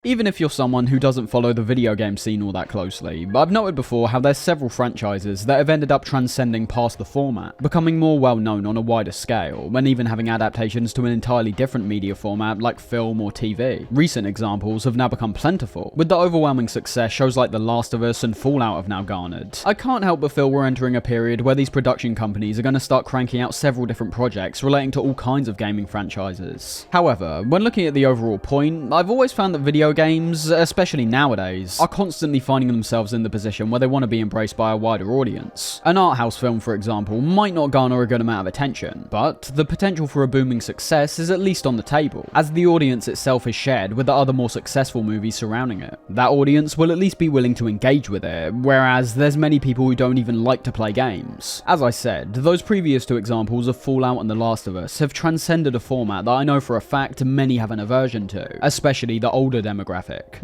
Even if you're someone who doesn't follow the video game scene all that closely, I've noted before how there's several franchises that have ended up transcending past the format, becoming more well known on a wider scale, and even having adaptations to an entirely different media format like film or TV. Recent examples have now become plentiful, with the overwhelming success shows like The Last of Us and Fallout have now garnered. I can't help but feel we're entering a period where these production companies are going to start cranking out several different projects relating to all kinds of gaming franchises. However, when looking at the overall point, I've always found that video games, especially nowadays, are constantly finding themselves in the position where they want to be embraced by a wider audience. An art house film, for example, might not garner a good amount of attention, but the potential for a booming success is at least on the table, as the audience itself is shared with the other more successful movies surrounding it. That audience will at least be willing to engage with it, whereas there's many people who don't even like to play games. As I said, those previous two examples of Fallout and The Last of Us have transcended a format that I know for a fact many have an aversion to, especially the older demographic.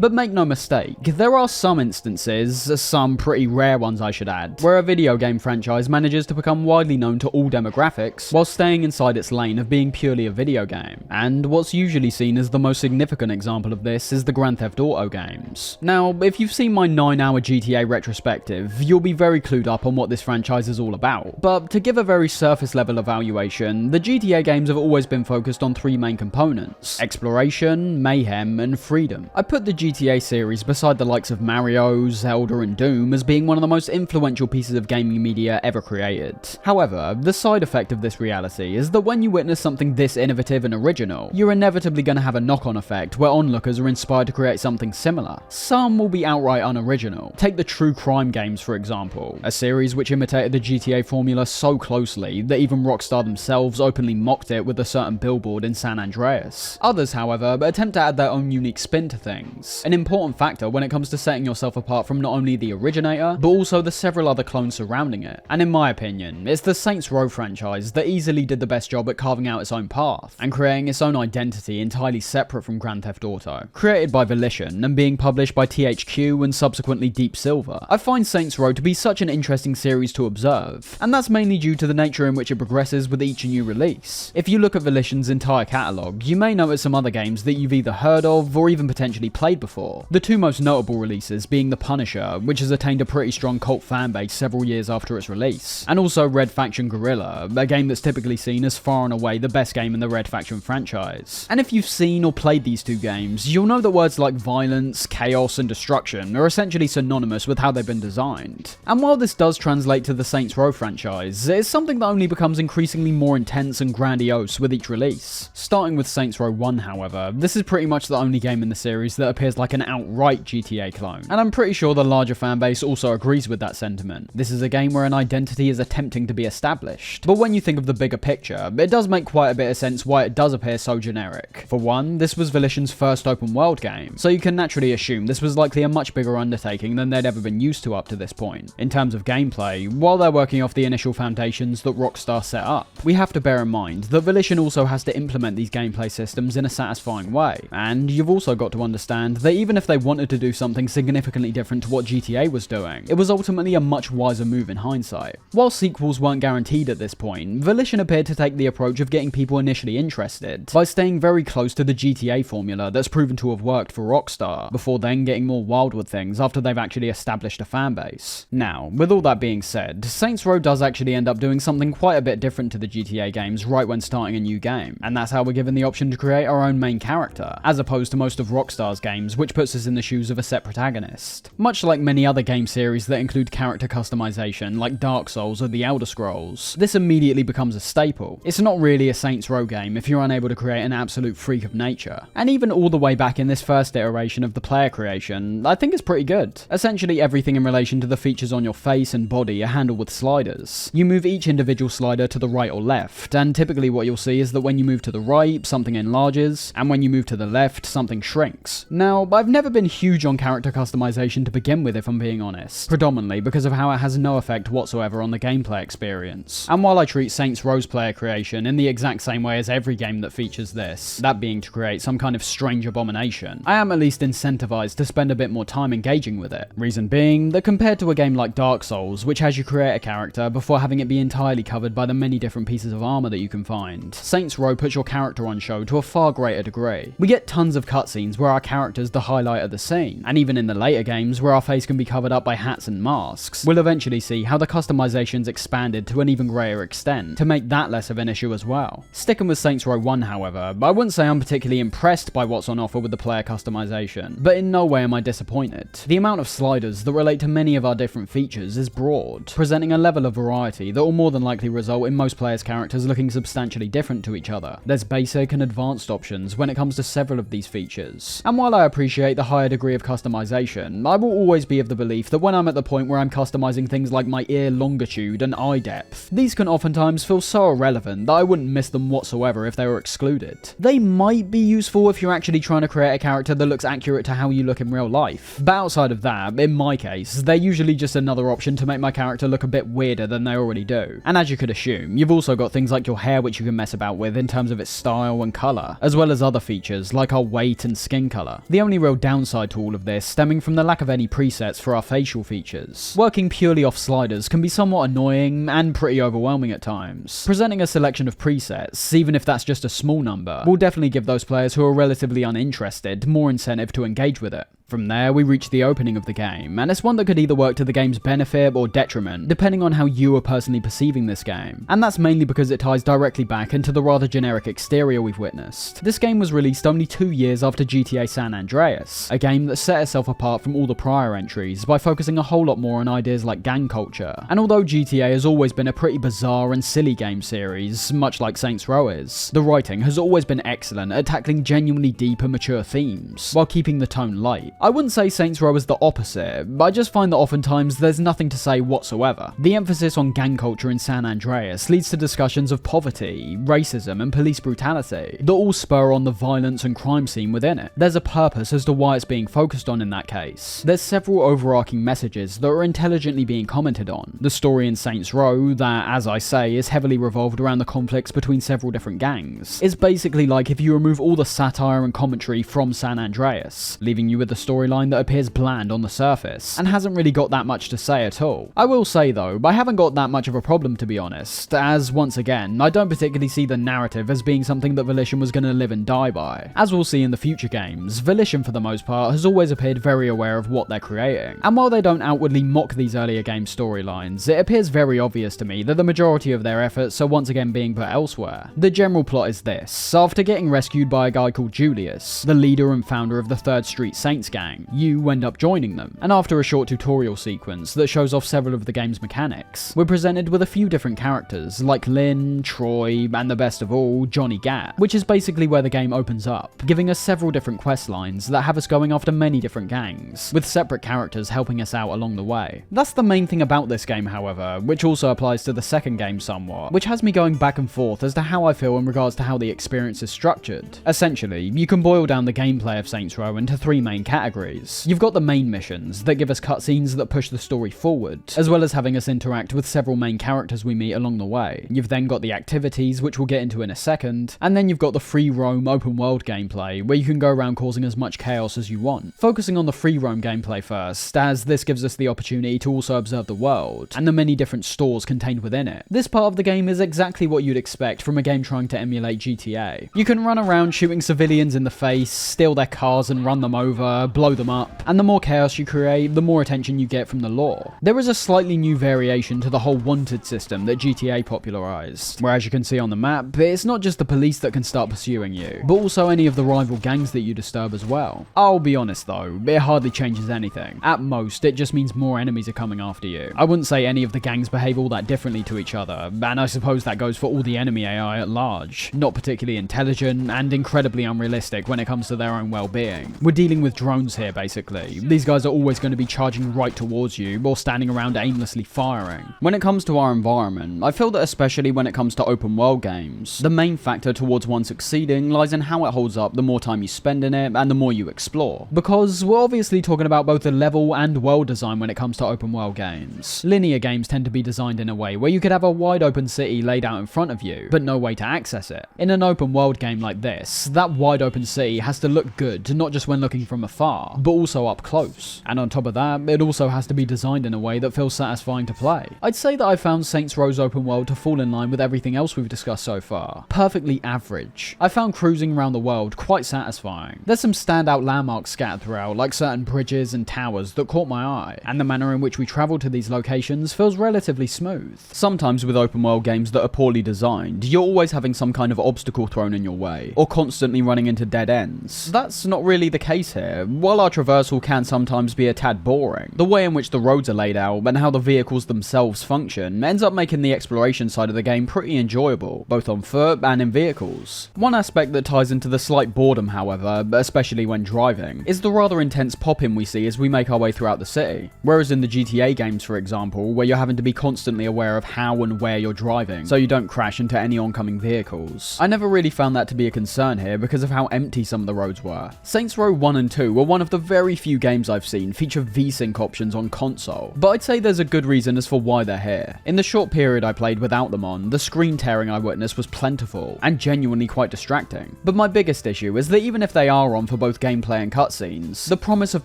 But make no mistake, there are some instances, some pretty rare ones I should add, where a video game franchise manages to become widely known to all demographics while staying inside its lane of being purely a video game. And what's usually seen as the most significant example of this is the Grand Theft Auto games. Now, if you've seen my 9-hour GTA retrospective, you'll be very clued up on what this franchise is all about. But to give a very surface level evaluation, the GTA games have always been focused on three main components: exploration, mayhem, and freedom. I put the GTA series beside the likes of Mario, Zelda, and Doom as being one of the most influential pieces of gaming media ever created. However, the side effect of this reality is that when you witness something this innovative and original, you're inevitably going to have a knock-on effect where onlookers are inspired to create something similar. Some will be outright unoriginal. Take the true crime games, for example, a series which imitated the GTA formula so closely that even Rockstar themselves openly mocked it with a certain billboard in San Andreas. Others, however, attempt to add their own unique spin to things, an important factor when it comes to setting yourself apart from not only the originator, but also the several other clones surrounding it. And in my opinion, it's the Saints Row franchise that easily did the best job at carving out its own path, and creating its own identity entirely separate from Grand Theft Auto. Created by Volition, and being published by THQ and subsequently Deep Silver, I find Saints Row to be such an interesting series to observe, and that's mainly due to the nature in which it progresses with each new release. If you look at Volition's entire catalogue, you may notice some other games that you've either heard of or even potentially played before. The two most notable releases being The Punisher, which has attained a pretty strong cult fanbase several years after its release, and also Red Faction Guerrilla, a game that's typically seen as far and away the best game in the Red Faction franchise. And if you've seen or played these two games, you'll know that words like violence, chaos, and destruction are essentially synonymous with how they've been designed. And while this does translate to the Saints Row franchise, it's something that only becomes increasingly more intense and grandiose with each release. Starting with Saints Row 1, however, this is pretty much the only game in the series that appears like an outright GTA clone, and I'm pretty sure the larger fanbase also agrees with that sentiment. This is a game where an identity is attempting to be established, but when you think of the bigger picture, it does make quite a bit of sense why it does appear so generic. For one, this was Volition's first open world game, so you can naturally assume this was likely a much bigger undertaking than they'd ever been used to up to this point. In terms of gameplay, while they're working off the initial foundations that Rockstar set up, we have to bear in mind that Volition also has to implement these gameplay systems in a satisfying way, and you've also got to understand that even if they wanted to do something significantly different to what GTA was doing, it was ultimately a much wiser move in hindsight. While sequels weren't guaranteed at this point, Volition appeared to take the approach of getting people initially interested by staying very close to the GTA formula that's proven to have worked for Rockstar, before then getting more wild with things after they've actually established a fanbase. Now, with all that being said, Saints Row does actually end up doing something quite a bit different to the GTA games right when starting a new game, and that's how we're given the option to create our own main character, as opposed to most of Rockstar's games, which puts us in the shoes of a set protagonist. Much like many other game series that include character customization, like Dark Souls or The Elder Scrolls, this immediately becomes a staple. It's not really a Saints Row game if you're unable to create an absolute freak of nature. And even all the way back in this first iteration of the player creation, I think it's pretty good. Essentially everything in relation to the features on your face and body are handled with sliders. You move each individual slider to the right or left, and typically what you'll see is that when you move to the right, something enlarges, and when you move to the left, something shrinks. Now, I've never been huge on character customization to begin with, if I'm being honest, predominantly because of how it has no effect whatsoever on the gameplay experience. And while I treat Saints Row's player creation in the exact same way as every game that features this, that being to create some kind of strange abomination, I am at least incentivized to spend a bit more time engaging with it. Reason being that compared to a game like Dark Souls, which has you create a character before having it be entirely covered by the many different pieces of armor that you can find, Saints Row puts your character on show to a far greater degree. We get tons of cutscenes where our character's the highlight of the scene, and even in the later games where our face can be covered up by hats and masks, we'll eventually see how the customization's expanded to an even greater extent to make that less of an issue as well. Sticking with Saints Row 1, however, I wouldn't say I'm particularly impressed by what's on offer with the player customization, but in no way am I disappointed. The amount of sliders that relate to many of our different features is broad, presenting a level of variety that will more than likely result in most players' characters looking substantially different to each other. There's basic and advanced options when it comes to several of these features, and while I appreciate the higher degree of customization, I will always be of the belief that when I'm at the point where I'm customizing things like my ear longitude and eye depth, these can oftentimes feel so irrelevant that I wouldn't miss them whatsoever if they were excluded. They might be useful if you're actually trying to create a character that looks accurate to how you look in real life, but outside of that, in my case, they're usually just another option to make my character look a bit weirder than they already do. And as you could assume, you've also got things like your hair which you can mess about with in terms of its style and colour, as well as other features like our weight and skin colour. The only real downside to all of this stemming from the lack of any presets for our facial features. Working purely off sliders can be somewhat annoying and pretty overwhelming at times. Presenting a selection of presets, even if that's just a small number, will definitely give those players who are relatively uninterested more incentive to engage with it. From there, we reach the opening of the game, and it's one that could either work to the game's benefit or detriment, depending on how you are personally perceiving this game. And that's mainly because it ties directly back into the rather generic exterior we've witnessed. This game was released only 2 years after GTA San Andreas, a game that set itself apart from all the prior entries by focusing a whole lot more on ideas like gang culture. And although GTA has always been a pretty bizarre and silly game series, much like Saints Row is, the writing has always been excellent at tackling genuinely deep and mature themes, while keeping the tone light. I wouldn't say Saints Row is the opposite, but I just find that oftentimes there's nothing to say whatsoever. The emphasis on gang culture in San Andreas leads to discussions of poverty, racism, and police brutality that all spur on the violence and crime scene within it. There's a purpose as to why it's being focused on in that case. There's several overarching messages that are intelligently being commented on. The story in Saints Row, that, as I say, is heavily revolved around the conflicts between several different gangs, is basically like if you remove all the satire and commentary from San Andreas, leaving you with a storyline that appears bland on the surface, and hasn't really got that much to say at all. I will say though, I haven't got that much of a problem to be honest, as once again, I don't particularly see the narrative as being something that Volition was going to live and die by. As we'll see in the future games, Volition for the most part has always appeared very aware of what they're creating, and while they don't outwardly mock these earlier game storylines, it appears very obvious to me that the majority of their efforts are once again being put elsewhere. The general plot is this: after getting rescued by a guy called Julius, the leader and founder of the 3rd Street Saints gang, you end up joining them, and after a short tutorial sequence that shows off several of the game's mechanics, we're presented with a few different characters like Lynn, Troy, and the best of all, Johnny Gat, which is basically where the game opens up, giving us several different quest lines that have us going after many different gangs, with separate characters helping us out along the way. That's the main thing about this game, however, which also applies to the second game somewhat, which has me going back and forth as to how I feel in regards to how the experience is structured. Essentially, you can boil down the gameplay of Saints Row into 3 main categories. You've got the main missions that give us cutscenes that push the story forward, as well as having us interact with several main characters we meet along the way. You've then got the activities, which we'll get into in a second, and then you've got the free roam open world gameplay, where you can go around causing as much chaos as you want. Focusing on the free roam gameplay first, as this gives us the opportunity to also observe the world, and the many different stores contained within it. This part of the game is exactly what you'd expect from a game trying to emulate GTA. You can run around shooting civilians in the face, steal their cars and run them over, blow them up, and the more chaos you create, the more attention you get from the lore. There is a slightly new variation to the whole wanted system that GTA popularized, where as you can see on the map, it's not just the police that can start pursuing you, but also any of the rival gangs that you disturb as well. I'll be honest though, it hardly changes anything. At most, it just means more enemies are coming after you. I wouldn't say any of the gangs behave all that differently to each other, and I suppose that goes for all the enemy AI at large. Not particularly intelligent, and incredibly unrealistic when it comes to their own well-being. We're dealing with drones here basically. These guys are always going to be charging right towards you, or standing around aimlessly firing. When it comes to our environment, I feel that especially when it comes to open world games, the main factor towards one succeeding lies in how it holds up the more time you spend in it and the more you explore. Because we're obviously talking about both the level and world design when it comes to open world games. Linear games tend to be designed in a way where you could have a wide open city laid out in front of you, but no way to access it. In an open world game like this, that wide open city has to look good, not just when looking from afar, far, but also up close. And on top of that, it also has to be designed in a way that feels satisfying to play. I'd say that I found Saints Row's open world to fall in line with everything else we've discussed so far. Perfectly average. I found cruising around the world quite satisfying. There's some standout landmarks scattered throughout, like certain bridges and towers that caught my eye, and the manner in which we travel to these locations feels relatively smooth. Sometimes with open world games that are poorly designed, you're always having some kind of obstacle thrown in your way, or constantly running into dead ends. That's not really the case here. While our traversal can sometimes be a tad boring, the way in which the roads are laid out and how the vehicles themselves function ends up making the exploration side of the game pretty enjoyable, both on foot and in vehicles. One aspect that ties into the slight boredom, however, especially when driving, is the rather intense pop-in we see as we make our way throughout the city. Whereas in the GTA games, for example, where you're having to be constantly aware of how and where you're driving, so you don't crash into any oncoming vehicles. I never really found that to be a concern here because of how empty some of the roads were. Saints Row 1 and 2 were one of the very few games I've seen feature V-Sync options on console, but I'd say there's a good reason as for why they're here. In the short period I played without them on, the screen tearing I witnessed was plentiful, and genuinely quite distracting. But my biggest issue is that even if they are on for both gameplay and cutscenes, the promise of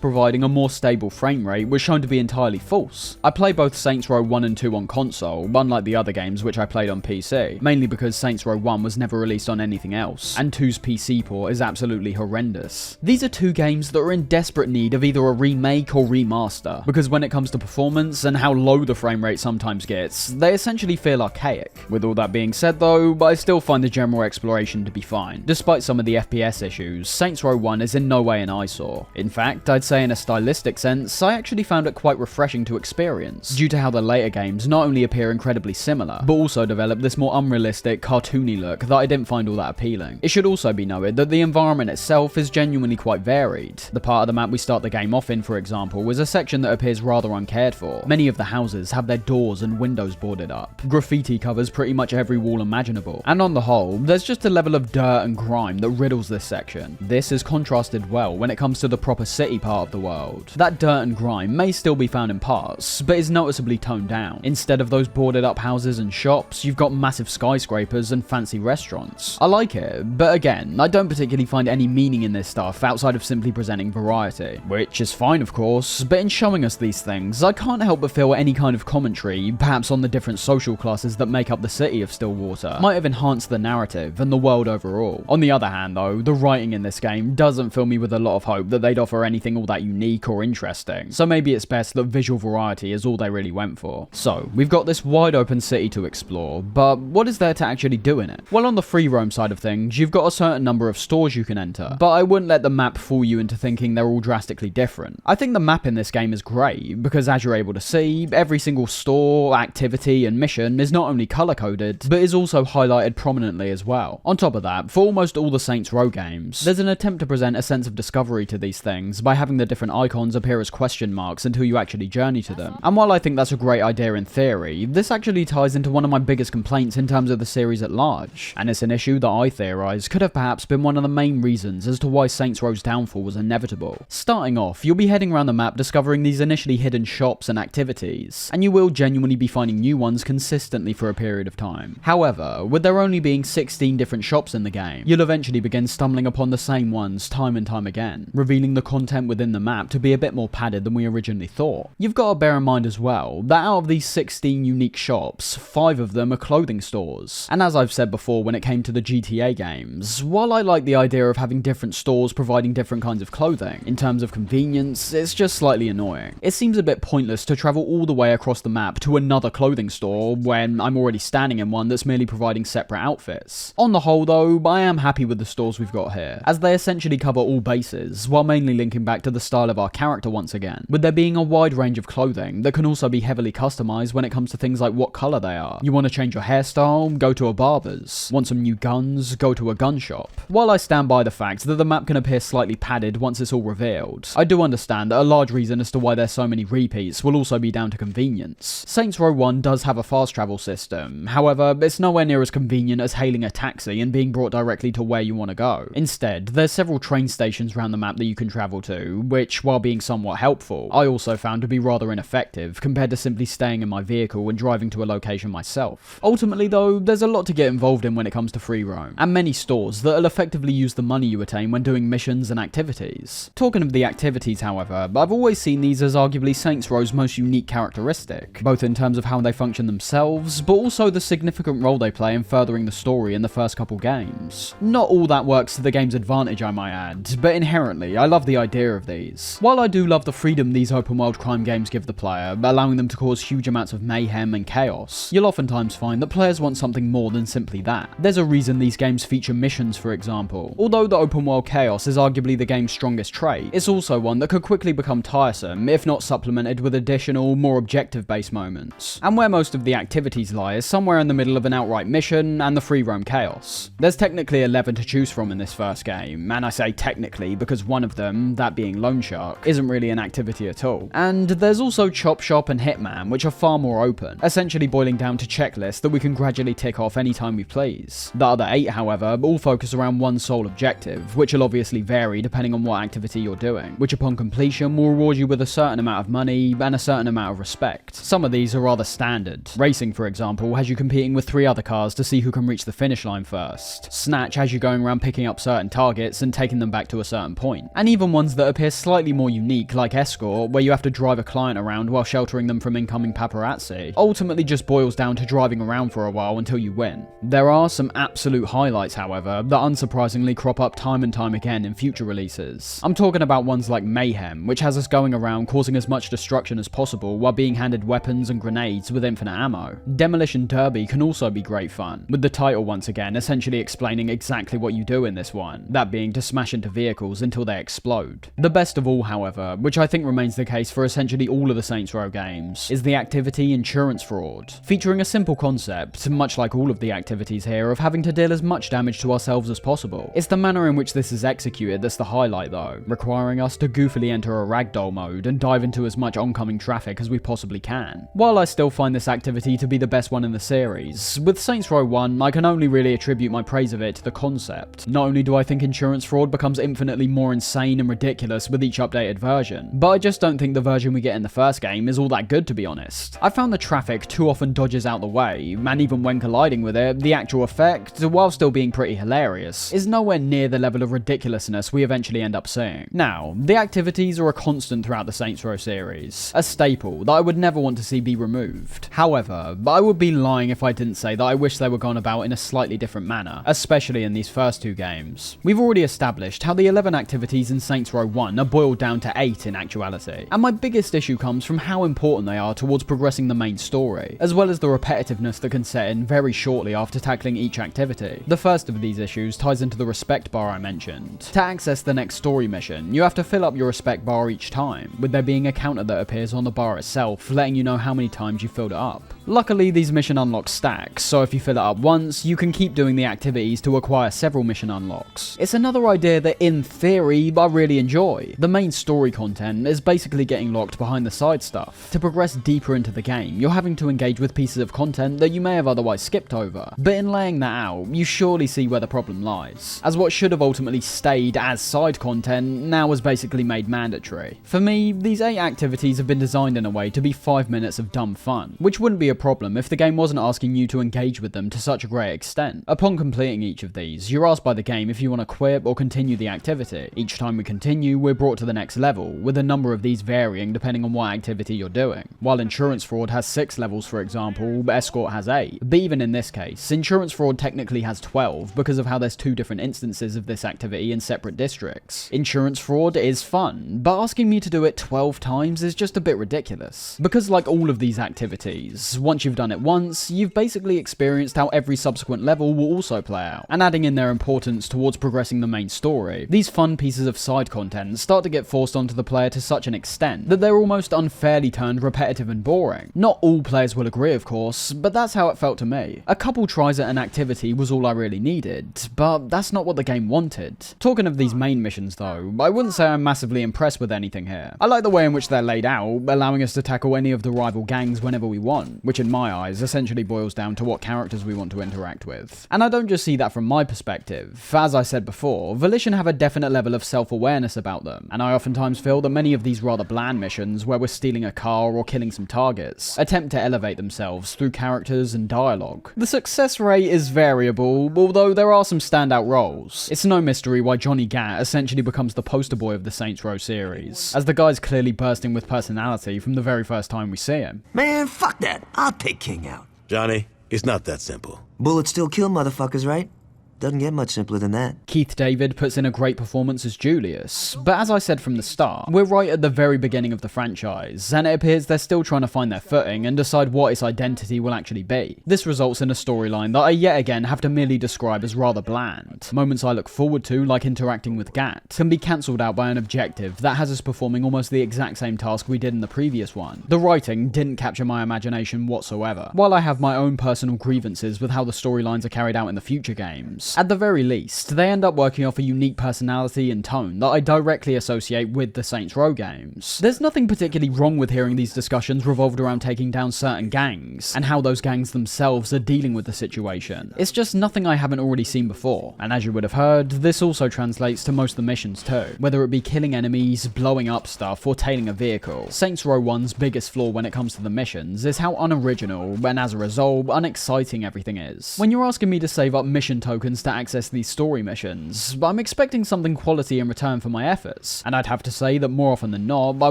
providing a more stable frame rate was shown to be entirely false. I play both Saints Row 1 and 2 on console, unlike the other games which I played on PC, mainly because Saints Row 1 was never released on anything else, and 2's PC port is absolutely horrendous. These are two games that are in desperate need of either a remake or remaster, because when it comes to performance and how low the frame rate sometimes gets, they essentially feel archaic. With all that being said though, I still find the general exploration to be fine. Despite some of the FPS issues, Saints Row 1 is in no way an eyesore. In fact, I'd say in a stylistic sense, I actually found it quite refreshing to experience, due to how the later games not only appear incredibly similar, but also develop this more unrealistic, cartoony look that I didn't find all that appealing. It should also be noted that the environment itself is genuinely quite varied. The part of the map we start the game off in, for example, is a section that appears rather uncared for. Many of the houses have their doors and windows boarded up. Graffiti covers pretty much every wall imaginable, and on the whole, there's just a level of dirt and grime that riddles this section. This is contrasted well when it comes to the proper city part of the world. That dirt and grime may still be found in parts, but is noticeably toned down. Instead of those boarded up houses and shops, you've got massive skyscrapers and fancy restaurants. I like it, but again, I don't particularly find any meaning in this stuff outside of simply presenting variety, which is fine of course, but in showing us these things, I can't help but feel any kind of commentary, perhaps on the different social classes that make up the city of Stillwater, might have enhanced the narrative and the world overall. On the other hand though, the writing in this game doesn't fill me with a lot of hope that they'd offer anything all that unique or interesting, so maybe it's best that visual variety is all they really went for. So, we've got this wide open city to explore, but what is there to actually do in it? Well, on the free roam side of things, you've got a certain number of stores you can enter, but I wouldn't let the map fool you into thinking they're all drastically different. I think the map in this game is great, because as you're able to see, every single store, activity, and mission is not only color-coded, but is also highlighted prominently as well. On top of that, for almost all the Saints Row games, there's an attempt to present a sense of discovery to these things by having the different icons appear as question marks until you actually journey to them. And while I think that's a great idea in theory, this actually ties into one of my biggest complaints in terms of the series at large, and it's an issue that I theorize could have perhaps been one of the main reasons as to why Saints Row's downfall was inevitable. Starting off, you'll be heading around the map discovering these initially hidden shops and activities, and you will genuinely be finding new ones consistently for a period of time. However, with there only being 16 different shops in the game, you'll eventually begin stumbling upon the same ones time and time again, revealing the content within the map to be a bit more padded than we originally thought. You've got to bear in mind as well that out of these 16 unique shops, 5 of them are clothing stores. And as I've said before when it came to the GTA games, while I like the idea of having different stores providing different kinds of clothing, in terms of convenience, it's just slightly annoying. It seems a bit pointless to travel all the way across the map to another clothing store when I'm already standing in one that's merely providing separate outfits. On the whole though, I am happy with the stores we've got here, as they essentially cover all bases, while mainly linking back to the style of our character once again, with there being a wide range of clothing that can also be heavily customized when it comes to things like what color they are. You want to change your hairstyle? Go to a barber's. Want some new guns? Go to a gun shop. While I stand by the fact that the map can appear slightly padded once it's all revealed, I do understand that a large reason as to why there's so many repeats will also be down to convenience. Saints Row 1 does have a fast travel system, however, it's nowhere near as convenient as hailing a taxi and being brought directly to where you want to go. Instead, there's several train stations around the map that you can travel to, which, while being somewhat helpful, I also found to be rather ineffective compared to simply staying in my vehicle and driving to a location myself. Ultimately though, there's a lot to get involved in when it comes to free roam, and many stores that'll effectively use the money you attain when doing missions and activities. players. Talking of the activities, however, I've always seen these as arguably Saints Row's most unique characteristic, both in terms of how they function themselves, but also the significant role they play in furthering the story in the first couple games. Not all that works to the game's advantage, I might add, but inherently, I love the idea of these. While I do love the freedom these open world crime games give the player, allowing them to cause huge amounts of mayhem and chaos, you'll oftentimes find that players want something more than simply that. There's a reason these games feature missions, for example. Although the open world chaos is arguably the game's strongest trait, it's also one that could quickly become tiresome if not supplemented with additional, more objective-based moments. And where most of the activities lie is somewhere in the middle of an outright mission and the free roam chaos. There's technically 11 to choose from in this first game, and I say technically because one of them, that being Loan Shark, isn't really an activity at all. And there's also Chop Shop and Hitman, which are far more open, essentially boiling down to checklists that we can gradually tick off anytime we please. The other 8, however, all focus around one sole objective, which will obviously vary depending on what activity you're doing, which upon completion will reward you with a certain amount of money and a certain amount of respect. Some of these are rather standard. Racing, for example, has you competing with 3 other cars to see who can reach the finish line first. Snatch has you going around picking up certain targets and taking them back to a certain point. And even ones that appear slightly more unique, like Escort, where you have to drive a client around while sheltering them from incoming paparazzi, ultimately just boils down to driving around for a while until you win. There are some absolute highlights, however, that unsurprisingly crop up time and time again in future releases. I'm talking about ones like Mayhem, which has us going around causing as much destruction as possible while being handed weapons and grenades with infinite ammo. Demolition Derby can also be great fun, with the title once again essentially explaining exactly what you do in this one, that being to smash into vehicles until they explode. The best of all, however, which I think remains the case for essentially all of the Saints Row games, is the activity Insurance Fraud, featuring a simple concept, much like all of the activities here, of having to deal as much damage to ourselves as possible. It's the manner in which this is executed that's the highlight though, requiring us to goofily enter a ragdoll mode and dive into as much oncoming traffic as we possibly can. While I still find this activity to be the best one in the series, with Saints Row 1 I can only really attribute my praise of it to the concept. Not only do I think Insurance Fraud becomes infinitely more insane and ridiculous with each updated version, but I just don't think the version we get in the first game is all that good, to be honest. I found the traffic too often dodges out the way, and even when colliding with it, the actual effect, while still being pretty hilarious, is nowhere near the level of ridiculousness we eventually end up seeing. Now, the activities are a constant throughout the Saints Row series, a staple that I would never want to see be removed. However, I would be lying if I didn't say that I wish they were gone about in a slightly different manner, especially in these first 2 games. We've already established how the 11 activities in Saints Row 1 are boiled down to 8 in actuality, and my biggest issue comes from how important they are towards progressing the main story, as well as the repetitiveness that can set in very shortly after tackling each activity. The first of these issues ties into the respect bar I mentioned. To access the next story mission, you have to fill up your respect bar each time, with there being a counter that appears on the bar itself, letting you know how many times you filled it up. Luckily, these mission unlocks stack, so if you fill it up once, you can keep doing the activities to acquire several mission unlocks. It's another idea that, in theory, I really enjoy. The main story content is basically getting locked behind the side stuff. To progress deeper into the game, you're having to engage with pieces of content that you may have otherwise skipped over. But in laying that out, you surely see where the problem lies, as what should have ultimately stayed as side content now is basically made mandatory. For me, these 8 activities have been designed in a way to be 5 minutes of dumb fun, which wouldn't be a problem if the game wasn't asking you to engage with them to such a great extent. Upon completing each of these, you're asked by the game if you want to quit or continue the activity. Each time we continue, we're brought to the next level, with a number of these varying depending on what activity you're doing. While Insurance Fraud has 6 levels, for example, Escort has 8. But even in this case, Insurance Fraud technically has 12 because of how there's 2 different instances of this activity in separate districts. Insurance Fraud is fun, but asking me to do it 12 times is just a bit ridiculous. Because like all of these activities, once you've done it once, you've basically experienced how every subsequent level will also play out. And adding in their importance towards progressing the main story, these fun pieces of side content start to get forced onto the player to such an extent that they're almost unfairly turned repetitive and boring. Not all players will agree, of course, but that's how it felt to me. A couple tries at an activity was all I really needed, but that's not what the game wanted. Talking of these main missions though, I wouldn't say I'm massively impressed with anything here. I like the way in which they're laid out, allowing us to tackle any of the rival gangs whenever we want, which in my eyes essentially boils down to what characters we want to interact with. And I don't just see that from my perspective. As I said before, Volition have a definite level of self-awareness about them, and I oftentimes feel that many of these rather bland missions, where we're stealing a car or killing some targets, attempt to elevate themselves through characters and dialogue. The success rate is variable, although there are some standout roles. It's no mystery why Johnny Gat essentially becomes the poster boy of the Saints Row series, as the guy's clearly bursting with personality from the very first time we see him. Man, fuck that. I'll take King out. Johnny, it's not that simple. Bullets still kill motherfuckers, right? Doesn't get much simpler than that. Keith David puts in a great performance as Julius, but as I said from the start, we're right at the very beginning of the franchise, and it appears they're still trying to find their footing and decide what its identity will actually be. This results in a storyline that I yet again have to merely describe as rather bland. Moments I look forward to, like interacting with Gat, can be cancelled out by an objective that has us performing almost the exact same task we did in the previous one. The writing didn't capture my imagination whatsoever. While I have my own personal grievances with how the storylines are carried out in the future games, at the very least, they end up working off a unique personality and tone that I directly associate with the Saints Row games. There's nothing particularly wrong with hearing these discussions revolved around taking down certain gangs, and how those gangs themselves are dealing with the situation. It's just nothing I haven't already seen before, and as you would have heard, this also translates to most of the missions too. Whether it be killing enemies, blowing up stuff, or tailing a vehicle, Saints Row 1's biggest flaw when it comes to the missions is how unoriginal, and as a result, unexciting everything is. When you're asking me to save up mission tokens to access these story missions, but I'm expecting something quality in return for my efforts, and I'd have to say that more often than not, I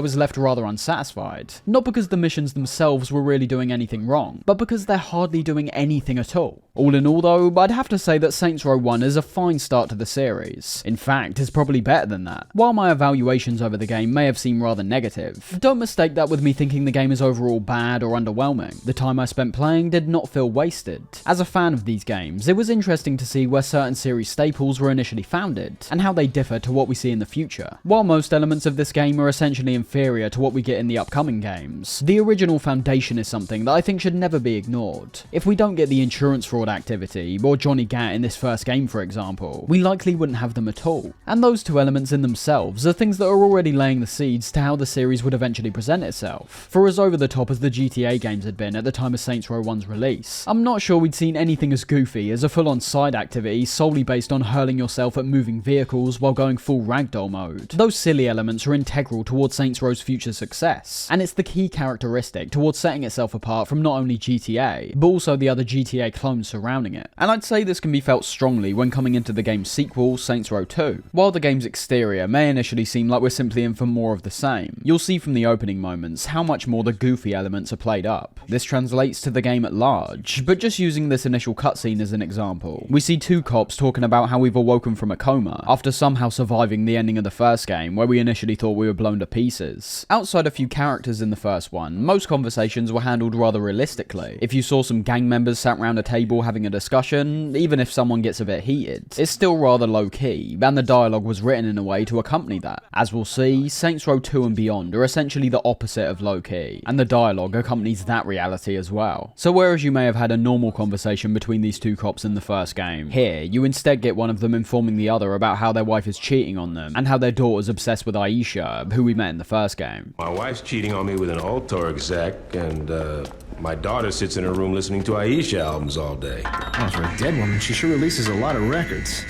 was left rather unsatisfied. Not because the missions themselves were really doing anything wrong, but because they're hardly doing anything at all. All in all though, I'd have to say that Saints Row 1 is a fine start to the series. In fact, it's probably better than that. While my evaluations over the game may have seemed rather negative, don't mistake that with me thinking the game is overall bad or underwhelming. The time I spent playing did not feel wasted. As a fan of these games, it was interesting to see where certain series staples were initially founded, and how they differ to what we see in the future. While most elements of this game are essentially inferior to what we get in the upcoming games, the original foundation is something that I think should never be ignored. If we don't get the insurance fraud activity, or Johnny Gat in this first game for example, we likely wouldn't have them at all. And those two elements in themselves are things that are already laying the seeds to how the series would eventually present itself. For as over the top as the GTA games had been at the time of Saints Row 1's release, I'm not sure we'd seen anything as goofy as a full-on side activity solely based on hurling yourself at moving vehicles while going full ragdoll mode. Those silly elements are integral towards Saints Row's future success, and it's the key characteristic towards setting itself apart from not only GTA, but also the other GTA clones surrounding it. And I'd say this can be felt strongly when coming into the game's sequel, Saints Row 2. While the game's exterior may initially seem like we're simply in for more of the same, you'll see from the opening moments how much more the goofy elements are played up. This translates to the game at large, but just using this initial cutscene as an example, we see two cops talking about how we've awoken from a coma after somehow surviving the ending of the first game where we initially thought we were blown to pieces. Outside a few characters in the first one, most conversations were handled rather realistically. If you saw some gang members sat round a table having a discussion, even if someone gets a bit heated, it's still rather low key, and the dialogue was written in a way to accompany that. As we'll see, Saints Row 2 and beyond are essentially the opposite of low key, and the dialogue accompanies that reality as well. So whereas you may have had a normal conversation between these two cops in the first game, here you instead get one of them informing the other about how their wife is cheating on them, and how their daughter's obsessed with Aisha, who we met in the first game. My wife's cheating on me with an alto exec, and my daughter sits in her room listening to Aisha albums all day. Oh, for a dead woman, she sure releases a lot of records.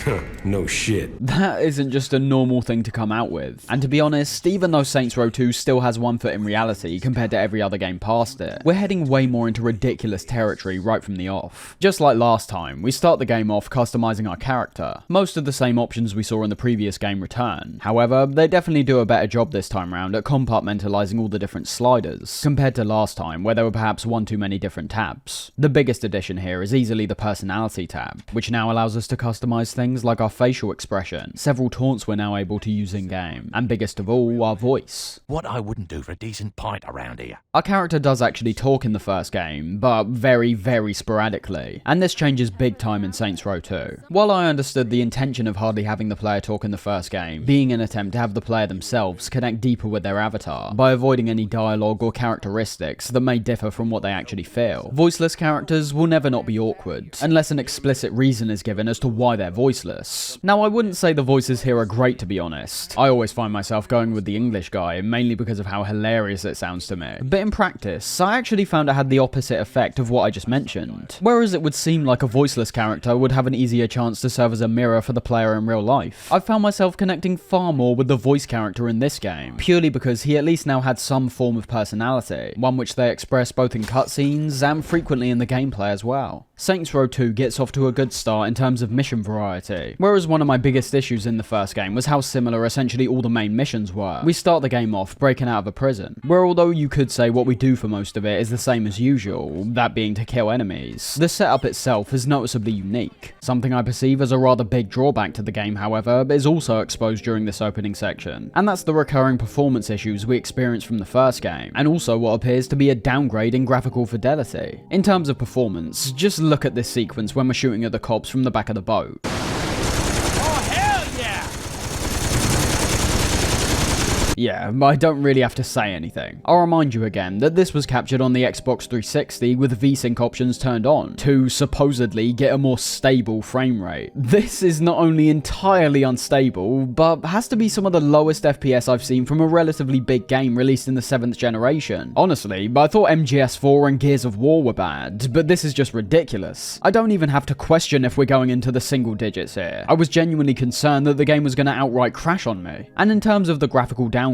No shit. That isn't just a normal thing to come out with. And to be honest, even though Saints Row 2 still has one foot in reality compared to every other game past it, we're heading way more into ridiculous territory right from the off. Just like last time, we start the game off customizing our character. Most of the same options we saw in the previous game return. However, they definitely do a better job this time round at compartmentalizing all the different sliders, compared to last time where there were perhaps one too many different tabs. The biggest addition here is easily the personality tab, which now allows us to customize things like our facial expression, several taunts we're now able to use in-game, and biggest of all, our voice. What I wouldn't do for a decent pint around here. Our character does actually talk in the first game, but very, very sporadically, and this changes big time in Saints Row 2. While I understood the intention of hardly having the player talk in the first game, being an attempt to have the player themselves connect deeper with their avatar, by avoiding any dialogue or characteristics that may differ from what what they actually feel. Voiceless characters will never not be awkward, unless an explicit reason is given as to why they're voiceless. Now, I wouldn't say the voices here are great, to be honest. I always find myself going with the English guy, mainly because of how hilarious it sounds to me. But in practice, I actually found it had the opposite effect of what I just mentioned. Whereas it would seem like a voiceless character would have an easier chance to serve as a mirror for the player in real life, I found myself connecting far more with the voice character in this game, purely because he at least now had some form of personality, one which they express both in cutscenes and frequently in the gameplay as well. Saints Row 2 gets off to a good start in terms of mission variety, whereas one of my biggest issues in the first game was how similar essentially all the main missions were. We start the game off breaking out of a prison, where although you could say what we do for most of it is the same as usual, that being to kill enemies, the setup itself is noticeably unique. Something I perceive as a rather big drawback to the game, however, is also exposed during this opening section, and that's the recurring performance issues we experienced from the first game, and also what appears to be a downgrade in graphical fidelity. In terms of performance, just look at this sequence when we're shooting at the cops from the back of the boat. Yeah, I don't really have to say anything. I'll remind you again that this was captured on the Xbox 360 with VSync options turned on, to supposedly get a more stable frame rate. This is not only entirely unstable, but has to be some of the lowest FPS I've seen from a relatively big game released in the 7th generation. Honestly, I thought MGS4 and Gears of War were bad, but this is just ridiculous. I don't even have to question if we're going into the single digits here. I was genuinely concerned that the game was going to outright crash on me. And in terms of the graphical downgrade,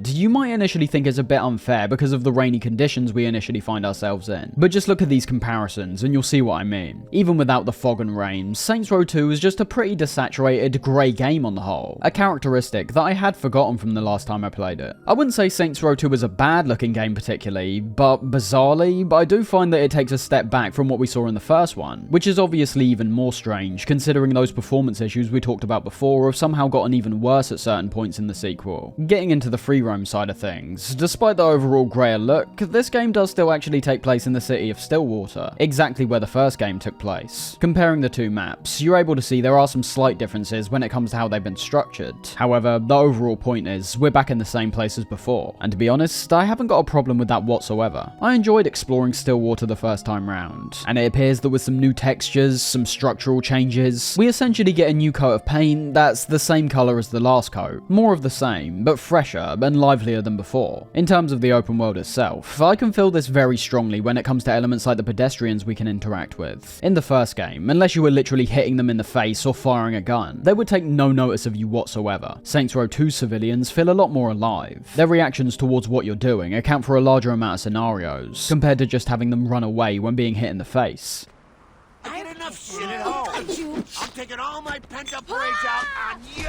you might initially think it's a bit unfair because of the rainy conditions we initially find ourselves in. But just look at these comparisons and you'll see what I mean. Even without the fog and rain, Saints Row 2 is just a pretty desaturated grey game on the whole, a characteristic that I had forgotten from the last time I played it. I wouldn't say Saints Row 2 is a bad looking game particularly, but bizarrely, I do find that it takes a step back from what we saw in the first one, which is obviously even more strange considering those performance issues we talked about before have somehow gotten even worse at certain points in the sequel. Getting into the free roam side of things, despite the overall grayer look, this game does still actually take place in the city of Stillwater, exactly where the first game took place. Comparing the two maps, you're able to see there are some slight differences when it comes to how they've been structured. However, the overall point is, we're back in the same place as before, and to be honest, I haven't got a problem with that whatsoever. I enjoyed exploring Stillwater the first time round, and it appears that with some new textures, some structural changes, we essentially get a new coat of paint that's the same colour as the last coat. More of the same, but fresher and livelier than before. In terms of the open world itself, I can feel this very strongly when it comes to elements like the pedestrians we can interact with. In the first game, unless you were literally hitting them in the face or firing a gun, they would take no notice of you whatsoever. Saints Row 2 civilians feel a lot more alive. Their reactions towards what you're doing account for a larger amount of scenarios, compared to just having them run away when being hit in the face. I get enough shit at home. I'm taking all my pent-up rage out on you.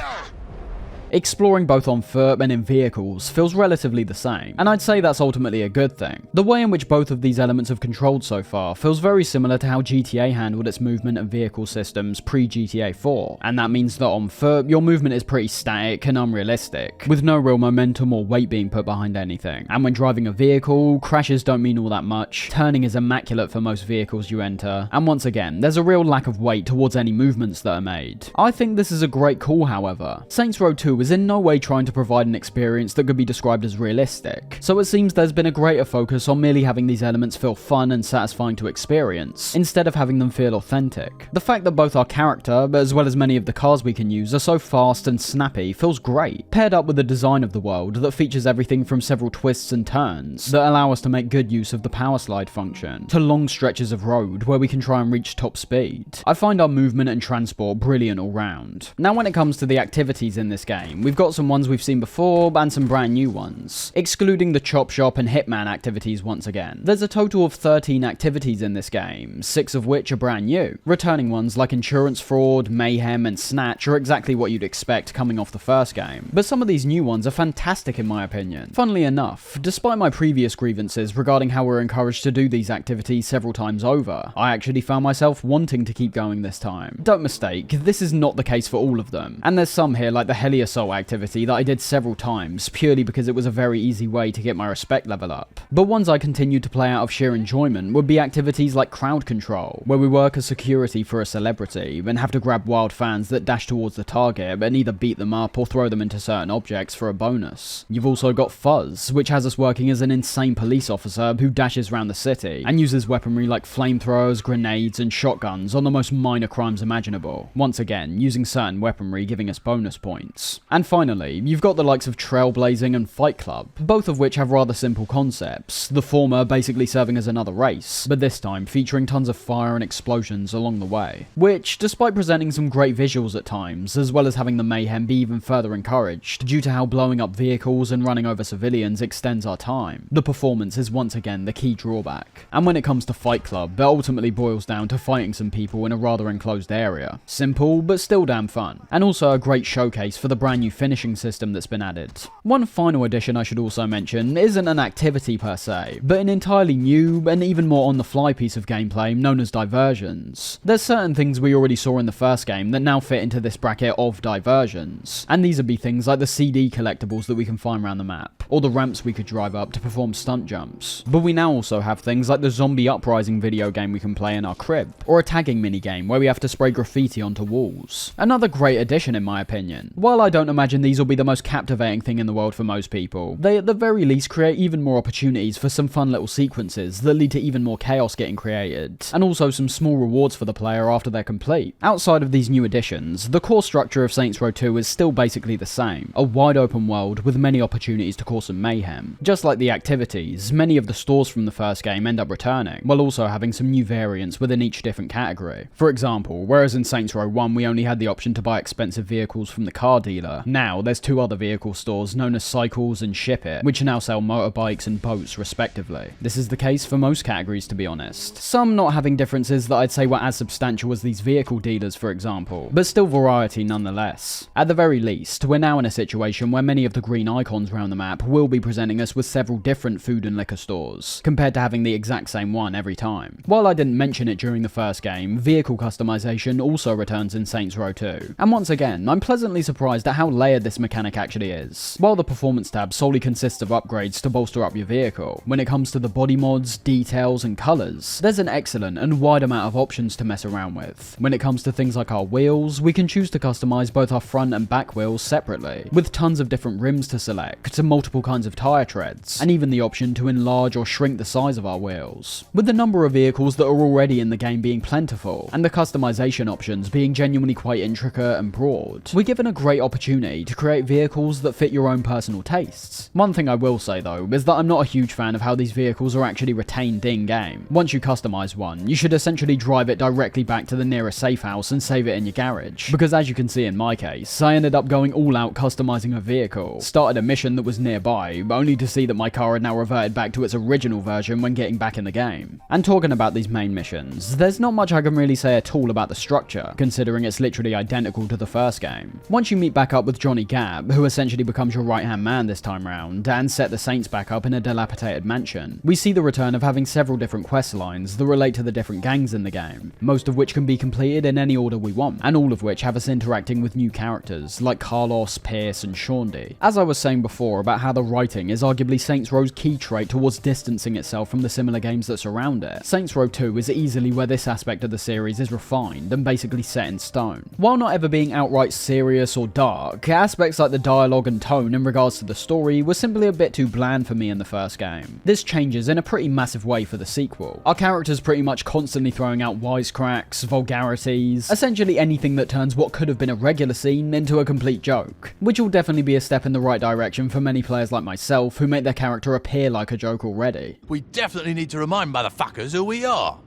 Exploring both on foot and in vehicles feels relatively the same, and I'd say that's ultimately a good thing. The way in which both of these elements have controlled so far feels very similar to how GTA handled its movement and vehicle systems pre-GTA 4, and that means that on foot, your movement is pretty static and unrealistic, with no real momentum or weight being put behind anything. And when driving a vehicle, crashes don't mean all that much, turning is immaculate for most vehicles you enter, and once again, there's a real lack of weight towards any movements that are made. I think this is a great call, however. Saints Row 2 was in no way trying to provide an experience that could be described as realistic, so it seems there's been a greater focus on merely having these elements feel fun and satisfying to experience, instead of having them feel authentic. The fact that both our character, as well as many of the cars we can use, are so fast and snappy feels great, paired up with the design of the world that features everything from several twists and turns that allow us to make good use of the power slide function, to long stretches of road where we can try and reach top speed. I find our movement and transport brilliant all round. Now when it comes to the activities in this game, we've got some ones we've seen before and some brand new ones, excluding the Chop Shop and Hitman activities once again. There's a total of 13 activities in this game, 6 of which are brand new. Returning ones like Insurance Fraud, Mayhem and Snatch are exactly what you'd expect coming off the first game, but some of these new ones are fantastic in my opinion. Funnily enough, despite my previous grievances regarding how we're encouraged to do these activities several times over, I actually found myself wanting to keep going this time. Don't mistake, this is not the case for all of them, and there's some here like the Helios assault activity that I did several times, purely because it was a very easy way to get my respect level up. But ones I continued to play out of sheer enjoyment would be activities like crowd control, where we work as security for a celebrity, and have to grab wild fans that dash towards the target and either beat them up or throw them into certain objects for a bonus. You've also got Fuzz, which has us working as an insane police officer who dashes around the city, and uses weaponry like flamethrowers, grenades, and shotguns on the most minor crimes imaginable. Once again, using certain weaponry giving us bonus points. And finally, you've got the likes of Trailblazing and Fight Club, both of which have rather simple concepts, the former basically serving as another race, but this time featuring tons of fire and explosions along the way. Which, despite presenting some great visuals at times, as well as having the mayhem be even further encouraged due to how blowing up vehicles and running over civilians extends our time, the performance is once again the key drawback. And when it comes to Fight Club, it ultimately boils down to fighting some people in a rather enclosed area. Simple, but still damn fun. And also a great showcase for the brand new finishing system that's been added. One final addition I should also mention isn't an activity per se, but an entirely new and even more on the fly piece of gameplay known as diversions. There's certain things we already saw in the first game that now fit into this bracket of diversions, and these would be things like the CD collectibles that we can find around the map, or the ramps we could drive up to perform stunt jumps. But we now also have things like the Zombie Uprising video game we can play in our crib, or a tagging minigame where we have to spray graffiti onto walls. Another great addition in my opinion. While I don't imagine these will be the most captivating thing in the world for most people, they at the very least create even more opportunities for some fun little sequences that lead to even more chaos getting created, and also some small rewards for the player after they're complete. Outside of these new additions, the core structure of Saints Row 2 is still basically the same, a wide open world with many opportunities to cause some mayhem. Just like the activities, many of the stores from the first game end up returning, while also having some new variants within each different category. For example, whereas in Saints Row 1 we only had the option to buy expensive vehicles from the car dealer, now there's two other vehicle stores known as Cycles and Ship It, which now sell motorbikes and boats respectively. This is the case for most categories to be honest, some not having differences that I'd say were as substantial as these vehicle dealers for example, but still variety nonetheless. At the very least, we're now in a situation where many of the green icons around the map will be presenting us with several different food and liquor stores, compared to having the exact same one every time. While I didn't mention it during the first game, vehicle customization also returns in Saints Row 2, and once again, I'm pleasantly surprised at how layered this mechanic actually is. While the performance tab solely consists of upgrades to bolster up your vehicle, when it comes to the body mods, details, and colours, there's an excellent and wide amount of options to mess around with. When it comes to things like our wheels, we can choose to customize both our front and back wheels separately, with tons of different rims to select, multiple kinds of tyre treads, and even the option to enlarge or shrink the size of our wheels. With the number of vehicles that are already in the game being plentiful, and the customization options being genuinely quite intricate and broad, we're given a great opportunity to create vehicles that fit your own personal tastes. One thing I will say though, is that I'm not a huge fan of how these vehicles are actually retained in-game. Once you customize one, you should essentially drive it directly back to the nearest safe house and save it in your garage, because as you can see in my case, I ended up going all out customizing a vehicle, started a mission that was nearby, only to see that my car had now reverted back to its original version when getting back in the game. And talking about these main missions, there's not much I can really say at all about the structure, considering it's literally identical to the first game. Once you meet back up with Johnny Gab, who essentially becomes your right hand man this time round, and set the Saints back up in a dilapidated mansion, we see the return of having several different quest lines that relate to the different gangs in the game, most of which can be completed in any order we want, and all of which have us interacting with new characters like Carlos, Pierce, and Shaundy. As I was saying before about how the writing is arguably Saints Row's key trait towards distancing itself from the similar games that surround it, Saints Row 2 is easily where this aspect of the series is refined and basically set in stone. While not ever being outright serious or dark, aspects like the dialogue and tone in regards to the story were simply a bit too bland for me in the first game. This changes in a pretty massive way for the sequel. Our characters pretty much constantly throwing out wisecracks, vulgarities, essentially anything that turns what could have been a regular scene into a complete joke, which will definitely be a step in the right direction for many players like myself who make their character appear like a joke already. We definitely need to remind motherfuckers who we are.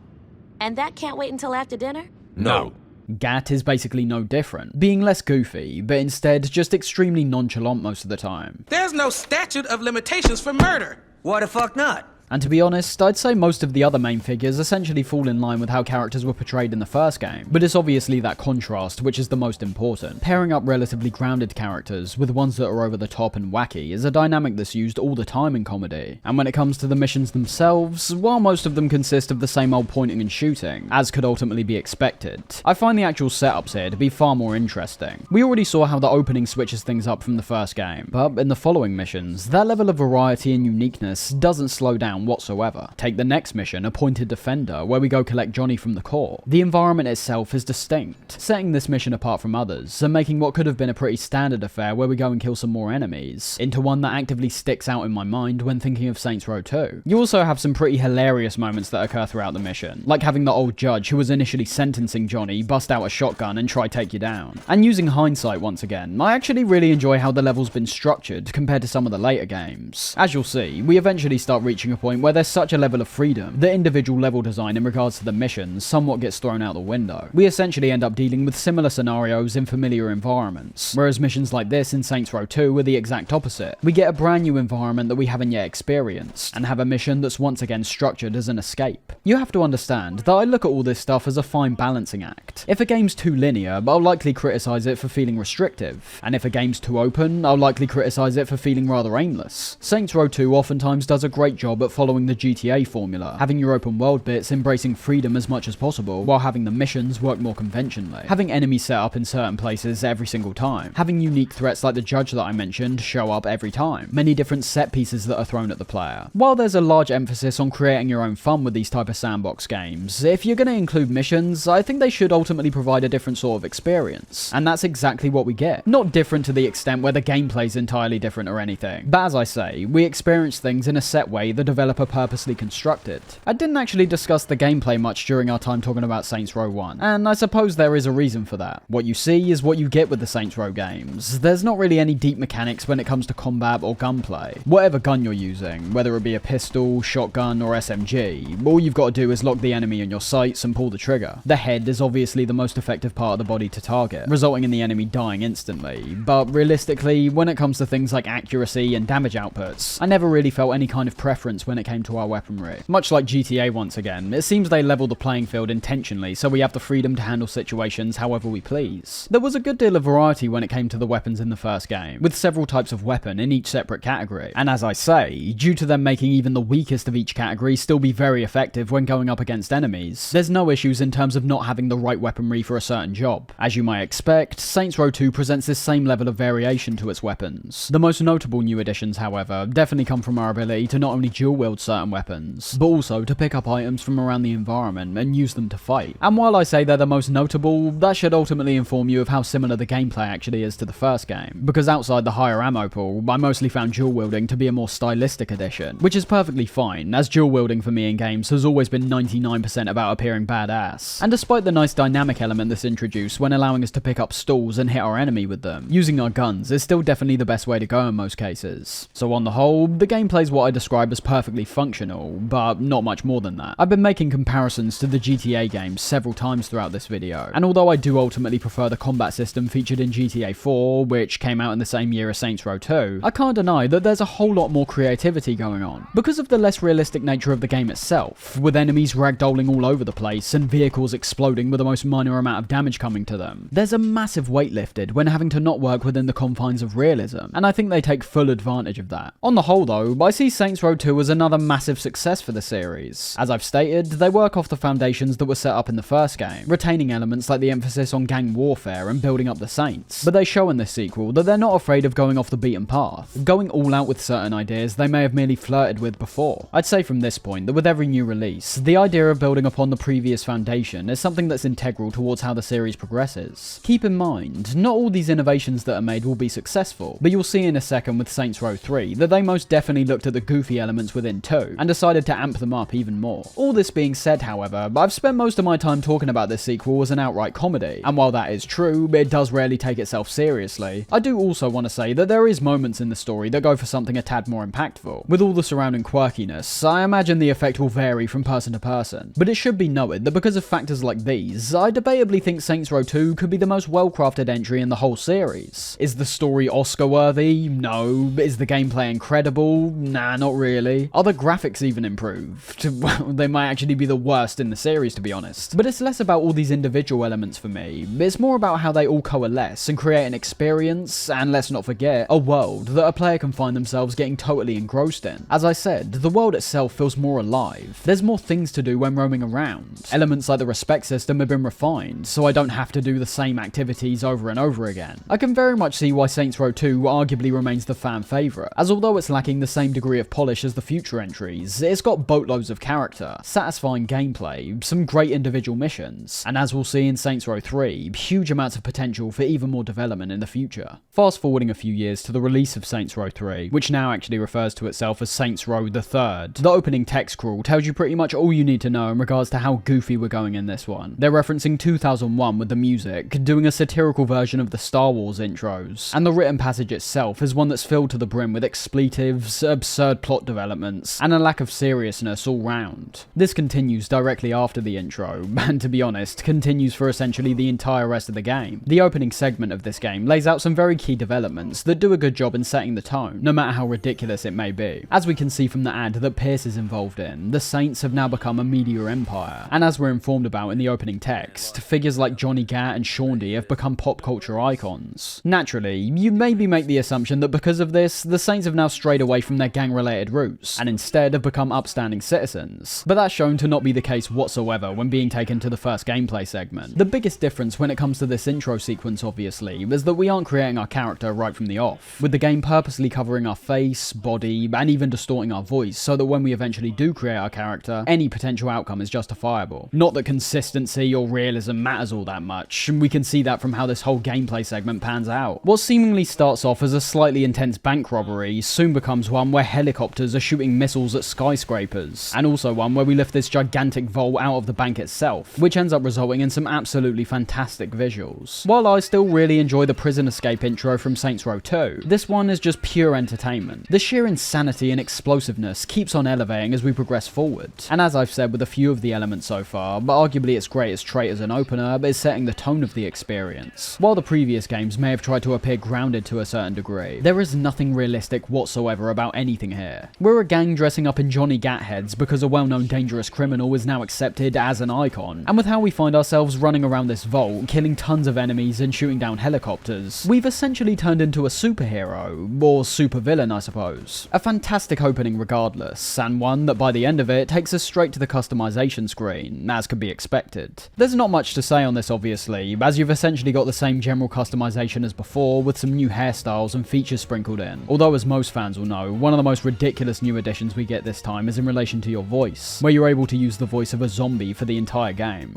And that can't wait until after dinner? No. Gat is basically no different, being less goofy, but instead just extremely nonchalant most of the time. There's no statute of limitations for murder. Why the fuck not? And to be honest, I'd say most of the other main figures essentially fall in line with how characters were portrayed in the first game, but it's obviously that contrast which is the most important. Pairing up relatively grounded characters with ones that are over the top and wacky is a dynamic that's used all the time in comedy. And when it comes to the missions themselves, while most of them consist of the same old pointing and shooting, as could ultimately be expected, I find the actual setups here to be far more interesting. We already saw how the opening switches things up from the first game, but in the following missions, that level of variety and uniqueness doesn't slow down whatsoever. Take the next mission, Appointed Defender, where we go collect Johnny from the core. The environment itself is distinct, setting this mission apart from others, and making what could have been a pretty standard affair where we go and kill some more enemies, into one that actively sticks out in my mind when thinking of Saints Row 2. You also have some pretty hilarious moments that occur throughout the mission, like having the old judge who was initially sentencing Johnny bust out a shotgun and try take you down. And using hindsight once again, I actually really enjoy how the level's been structured compared to some of the later games. As you'll see, we eventually start reaching a point where there's such a level of freedom that individual level design in regards to the missions somewhat gets thrown out the window. We essentially end up dealing with similar scenarios in familiar environments, whereas missions like this in Saints Row 2 are the exact opposite. We get a brand new environment that we haven't yet experienced, and have a mission that's once again structured as an escape. You have to understand that I look at all this stuff as a fine balancing act. If a game's too linear, I'll likely criticise it for feeling restrictive, and if a game's too open, I'll likely criticise it for feeling rather aimless. Saints Row 2 oftentimes does a great job at following the GTA formula, having your open world bits embracing freedom as much as possible, while having the missions work more conventionally. Having enemies set up in certain places every single time. Having unique threats like the judge that I mentioned show up every time. Many different set pieces that are thrown at the player. While there's a large emphasis on creating your own fun with these type of sandbox games, if you're going to include missions, I think they should ultimately provide a different sort of experience. And that's exactly what we get. Not different to the extent where the gameplay's entirely different or anything, but as I say, we experience things in a set way the developer purposely constructed. I didn't actually discuss the gameplay much during our time talking about Saints Row 1, and I suppose there is a reason for that. What you see is what you get with the Saints Row games. There's not really any deep mechanics when it comes to combat or gunplay. Whatever gun you're using, whether it be a pistol, shotgun, or SMG, all you've got to do is lock the enemy in your sights and pull the trigger. The head is obviously the most effective part of the body to target, resulting in the enemy dying instantly, but realistically, when it comes to things like accuracy and damage outputs, I never really felt any kind of preference when it came to our weaponry. Much like GTA once again, it seems they level the playing field intentionally so we have the freedom to handle situations however we please. There was a good deal of variety when it came to the weapons in the first game, with several types of weapon in each separate category, and as I say, due to them making even the weakest of each category still be very effective when going up against enemies, there's no issues in terms of not having the right weaponry for a certain job. As you might expect, Saints Row 2 presents this same level of variation to its weapons. The most notable new additions, however, definitely come from our ability to not only dual wield certain weapons, but also to pick up items from around the environment and use them to fight. And while I say they're the most notable, that should ultimately inform you of how similar the gameplay actually is to the first game, because outside the higher ammo pool, I mostly found dual wielding to be a more stylistic addition, which is perfectly fine, as dual wielding for me in games has always been 99% about appearing badass. And despite the nice dynamic element this introduced when allowing us to pick up stalls and hit our enemy with them, using our guns is still definitely the best way to go in most cases. So on the whole, the gameplay's what I describe as perfectly functional, but not much more than that. I've been making comparisons to the GTA games several times throughout this video, and although I do ultimately prefer the combat system featured in GTA 4, which came out in the same year as Saints Row 2, I can't deny that there's a whole lot more creativity going on. Because of the less realistic nature of the game itself, with enemies ragdolling all over the place and vehicles exploding with the most minor amount of damage coming to them, there's a massive weight lifted when having to not work within the confines of realism, and I think they take full advantage of that. On the whole though, I see Saints Row 2 as another massive success for the series. As I've stated, they work off the foundations that were set up in the first game, retaining elements like the emphasis on gang warfare and building up the Saints, but they show in this sequel that they're not afraid of going off the beaten path, going all out with certain ideas they may have merely flirted with before. I'd say from this point that with every new release, the idea of building upon the previous foundation is something that's integral towards how the series progresses. Keep in mind, not all these innovations that are made will be successful, but you'll see in a second with Saints Row 3 that they most definitely looked at the goofy elements within 2 and decided to amp them up even more. All this being said, however, I've spent most of my time talking about this sequel as an outright comedy, and while that is true, it does rarely take itself seriously. I do also want to say that there is moments in the story that go for something a tad more impactful. With all the surrounding quirkiness, I imagine the effect will vary from person to person, but it should be noted that because of factors like these, I debatably think Saints Row 2 could be the most well-crafted entry in the whole series. Is the story Oscar-worthy? No. Is the gameplay incredible? Nah, not really. Are the graphics even improved? Well, they might actually be the worst in the series, to be honest. But it's less about all these individual elements for me. It's more about how they all coalesce and create an experience, and let's not forget, a world that a player can find themselves getting totally engrossed in. As I said, the world itself feels more alive. There's more things to do when roaming around. Elements like the respect system have been refined, so I don't have to do the same activities over and over again. I can very much see why Saints Row 2 arguably remains the fan favourite, as although it's lacking the same degree of polish as the future entries, it's got boatloads of character, satisfying gameplay, some great individual missions, and as we'll see in Saints Row 3, huge amounts of potential for even more development in the future. Fast forwarding a few years to the release of Saints Row 3, which now actually refers to itself as Saints Row the Third, the opening text crawl tells you pretty much all you need to know in regards to how goofy we're going in this one. They're referencing 2001 with the music, doing a satirical version of the Star Wars intros, and the written passage itself is one that's filled to the brim with expletives, absurd plot developments, and a lack of seriousness all round. This continues directly after the intro, and to be honest, continues for essentially the entire rest of the game. The opening segment of this game lays out some very key developments that do a good job in setting the tone, no matter how ridiculous it may be. As we can see from the ad that Pierce is involved in, the Saints have now become a media empire, and as we're informed about in the opening text, figures like Johnny Gat and Shaundy have become pop culture icons. Naturally, you maybe make the assumption that because of this, the Saints have now strayed away from their gang-related roots, and instead have become upstanding citizens, but that's shown to not be the case whatsoever when being taken to the first gameplay segment. The biggest difference when it comes to this intro sequence, obviously, is that we aren't creating our character right from the off, with the game purposely covering our face, body, and even distorting our voice so that when we eventually do create our character, any potential outcome is justifiable. Not that consistency or realism matters all that much, and we can see that from how this whole gameplay segment pans out. What seemingly starts off as a slightly intense bank robbery soon becomes one where helicopters are shooting missiles at skyscrapers, and also one where we lift this gigantic vault out of the bank itself, which ends up resulting in some absolutely fantastic visuals. While I still really enjoy the prison escape intro from Saints Row 2, this one is just pure entertainment. The sheer insanity and explosiveness keeps on elevating as we progress forward, and as I've said with a few of the elements so far, but arguably its greatest trait as an opener is setting the tone of the experience. While the previous games may have tried to appear grounded to a certain degree, there is nothing realistic whatsoever about anything here. We're a gang dressing up in Johnny Gat heads because a well-known dangerous criminal is now accepted as an icon, and with how we find ourselves running around this vault, killing tons of enemies and shooting down helicopters, we've essentially turned into a superhero, or supervillain I suppose. A fantastic opening regardless, and one that by the end of it takes us straight to the customization screen, as could be expected. There's not much to say on this obviously, as you've essentially got the same general customization as before with some new hairstyles and features sprinkled in. Although as most fans will know, one of the most ridiculous new additions we get this time is in relation to your voice, where you're able to use the voice of a zombie for the entire game.